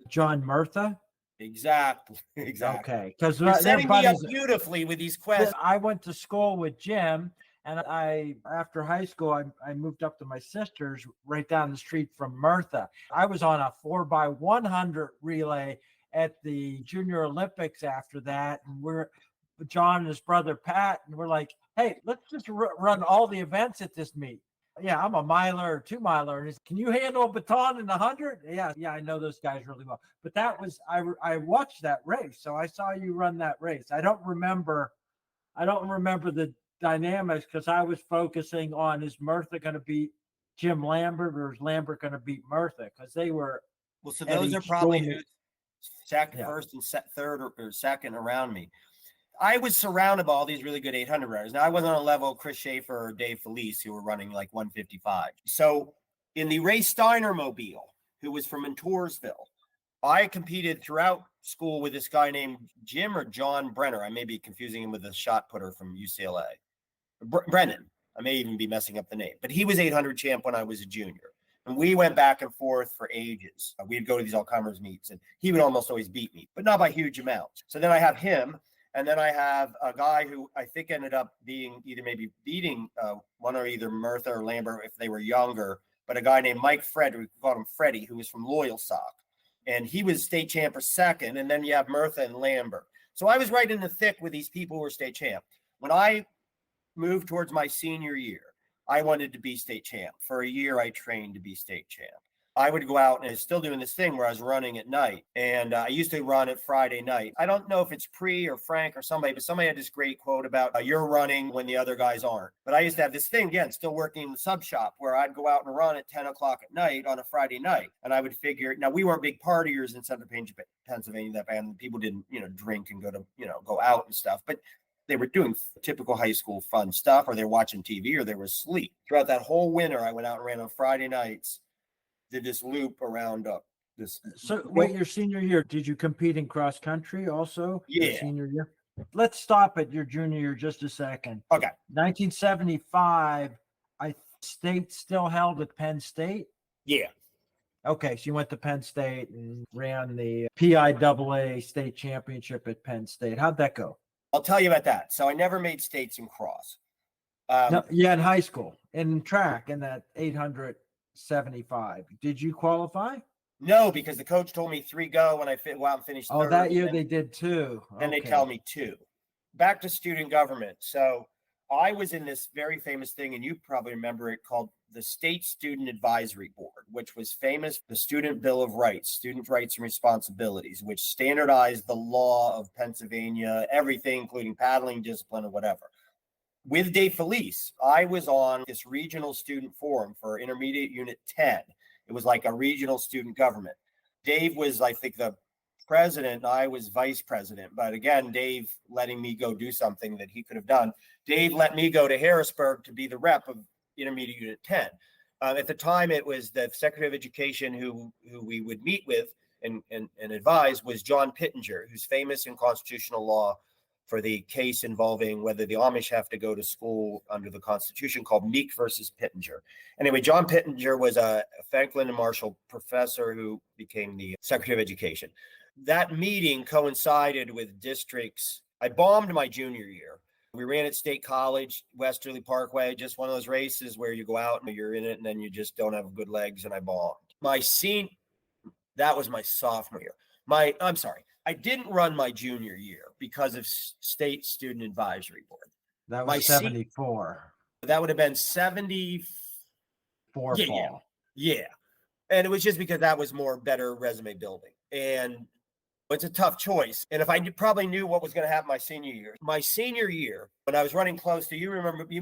John Murtha? Exactly. Okay. Because you're setting me up beautifully with these questions. I went to school with Jim, and after high school, I moved up to my sister's right down the street from Murtha. I was on a 4x100 relay at the Junior Olympics after that. And John and his brother Pat, and we're like, hey, let's just run all the events at this meet. Yeah, I'm a miler or 2 miler. And can you handle a baton in 100? Yeah, I know those guys really well. But that was, I watched that race. So I saw you run that race. I don't remember the dynamics because I was focusing on, is Murtha going to beat Jim Lambert or is Lambert going to beat Murtha? Because they were. Well, so those are probably who's second, first, and third or second around me. I was surrounded by all these really good 800 runners. Now, I wasn't on a level of Chris Schaefer or Dave Felice, who were running like 155. So in the Ray Steiner mobile, who was from Millersville, I competed throughout school with this guy named Jim or John Brenner. I may be confusing him with a shot putter from UCLA. Brennan. I may even be messing up the name. But he was 800 champ when I was a junior. And we went back and forth for ages. We'd go to these all-comers meets, and he would almost always beat me, but not by huge amounts. So then I have him. And then I have a guy who I think ended up being maybe beating one or either Murtha or Lambert if they were younger, but a guy named Mike Frederick, we called him Freddie, who was from Loyalsock. And he was state champ for second. And then you have Murtha and Lambert. So I was right in the thick with these people who were state champ. When I moved towards my senior year, I wanted to be state champ. For a year, I trained to be state champ. I would go out and I was still doing this thing where I was running at night. And I used to run at Friday night. I don't know if it's Pre or Frank or somebody, but somebody had this great quote about you're running when the other guys aren't. But I used to have this thing, again, still working in the sub shop, where I'd go out and run at 10 o'clock at night on a Friday night. And I would figure, now we weren't big partiers in Southern Pennsylvania, that band. People didn't, drink and go out and stuff. But they were doing typical high school fun stuff, or they were watching TV, or they were asleep. Throughout that whole winter, I went out and ran on Friday nights, did this loop around this. So wait, your senior year, did you compete in cross country also? Your Yeah. senior year? Let's stop at your junior year just a second. Okay. 1975, state still held at Penn State? Yeah. Okay, so you went to Penn State and ran the PIAA state championship at Penn State. How'd that go? I'll tell you about that. So I never made states in cross. No, yeah, in high school, in track, in that 875. Did you qualify? No, because the coach told me 3 go when I go out and finish third. Oh, that year they did 2. Then they tell me 2. Back to student government. So I was in this very famous thing, and you probably remember it, called the State Student Advisory Board, which was famous, the Student Bill of Rights, Student Rights and Responsibilities, which standardized the law of Pennsylvania, everything, including paddling, discipline, or whatever. With Dave Felice, I was on this regional student forum for Intermediate Unit 10. It was like a regional student government. Dave was, I think, the president. I was vice president. But again, Dave letting me go do something that he could have done. Dave let me go to Harrisburg to be the rep of Intermediate Unit 10. At the time, it was the Secretary of Education who we would meet with and advise was John Pittenger, who's famous in constitutional law for the case involving whether the Amish have to go to school under the Constitution, called Meek versus Pittenger. Anyway, John Pittenger was a Franklin and Marshall professor who became the Secretary of Education. That meeting coincided with districts. I bombed my junior year. We ran at State College, Westerly Parkway, just one of those races where you go out and you're in it and then you just don't have good legs, and I bombed. That was my sophomore year. I didn't run my junior year because of State Student Advisory Board. That was 74. That would have been 74 fall. Yeah. And it was just because that was better resume building. And it's a tough choice. And if I probably knew what was going to happen my senior year, when I was running close to, you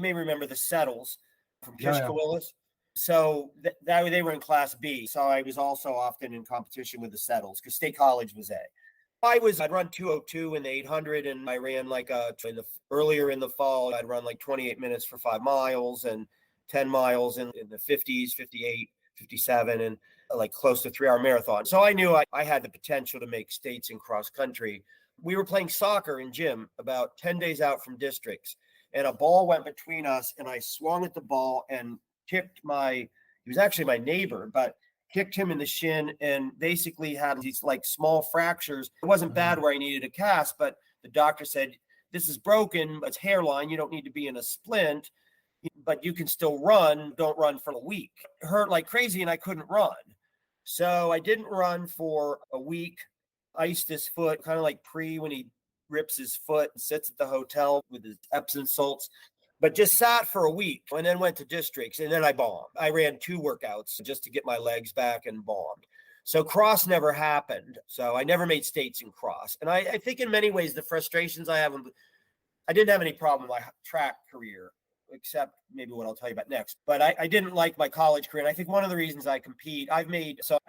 may remember the Settles from Kishkawillis. So they were in Class B. So I was also often in competition with the Settles because State College was A. I'd run 2:02 in the 800, and I ran earlier in the fall, I'd run like 28 minutes for 5 miles and 10 miles in the 50s, 58, 57, and like close to 3-hour marathon. So I knew I had the potential to make states in cross country. We were playing soccer in gym about 10 days out from districts, and a ball went between us, and I swung at the ball and kicked he was actually my neighbor, but kicked him in the shin and basically had these like small fractures. It wasn't bad where I needed a cast, but the doctor said, this is broken, it's hairline. You don't need to be in a splint, but you can still run. Don't run for a week. It hurt like crazy and I couldn't run. So I didn't run for a week, iced his foot, kind of like Pre when he rips his foot and sits at the hotel with his Epsom salts. But just sat for a week and then went to districts, and then I bombed. I ran 2 workouts just to get my legs back and bombed. So cross never happened. So I never made states in cross. And I think in many ways, the frustrations I didn't have any problem with my track career, except maybe what I'll tell you about next. But I didn't like my college career. And I think one of the reasons I compete, I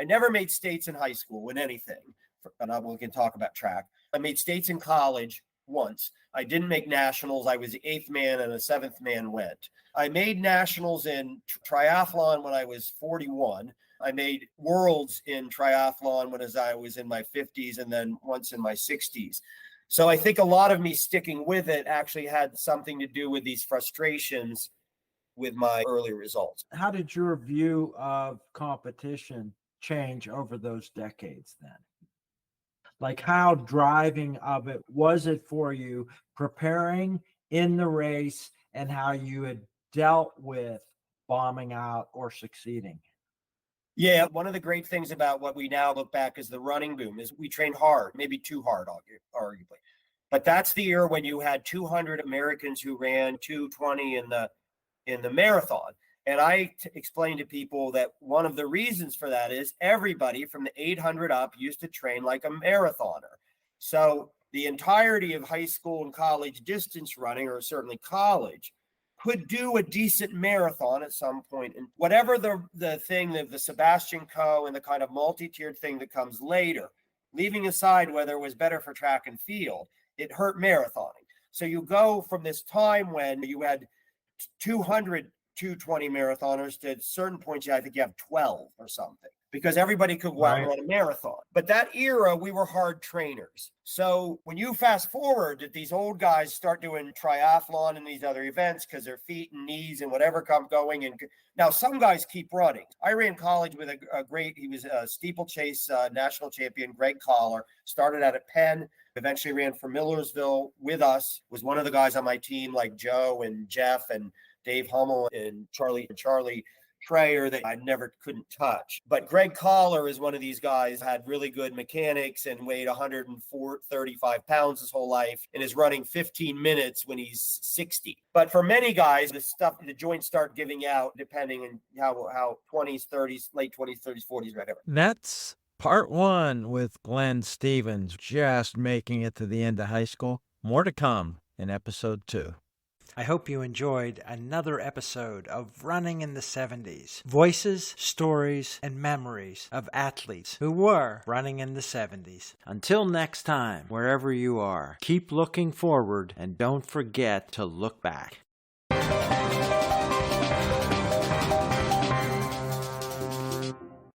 never made states in high school in anything. And we can talk about track. I made states in college once. I didn't make nationals. I was the 8th man and the 7th man went. I made nationals in triathlon when I was 41. I made worlds in triathlon when I was in my 50s and then once in my 60s. So I think a lot of me sticking with it actually had something to do with these frustrations with my early results. How did your view of competition change over those decades then? Like how driving of it was it for you preparing in the race and how you had dealt with bombing out or succeeding? Yeah, one of the great things about what we now look back as the running boom is we trained hard, maybe too hard, arguably. But that's the year when you had 200 Americans who ran 2:20 in the marathon. And I explained to people that one of the reasons for that is everybody from the 800 up used to train like a marathoner. So the entirety of high school and college distance running, or certainly college, could do a decent marathon at some point. And whatever the thing, the Sebastian Coe and the kind of multi-tiered thing that comes later, leaving aside whether it was better for track and field, it hurt marathoning. So you go from this time when you had 200 220 marathoners to certain points, I think you have 12 or something, because everybody could go out and run a marathon. But that era, we were hard trainers. So when you fast forward that these old guys start doing triathlon and these other events because their feet and knees and whatever come going, and now some guys keep running. I ran college with a great, he was a steeplechase national champion, Greg Collar, started out at Penn, eventually ran for Millersville with us, was one of the guys on my team like Joe and Jeff and Dave Hummel and Charlie Trayer that I couldn't touch. But Greg Collar is one of these guys, had really good mechanics and weighed 135 pounds his whole life and is running 15 minutes when he's 60. But for many guys, the joints start giving out depending on how 20s, 30s, late 20s, 30s, 40s, whatever. That's part one with Glenn Stevens, just making it to the end of high school. More to come in episode 2. I hope you enjoyed another episode of Running in the 70s. Voices, stories, and memories of athletes who were running in the 70s. Until next time, wherever you are, keep looking forward and don't forget to look back.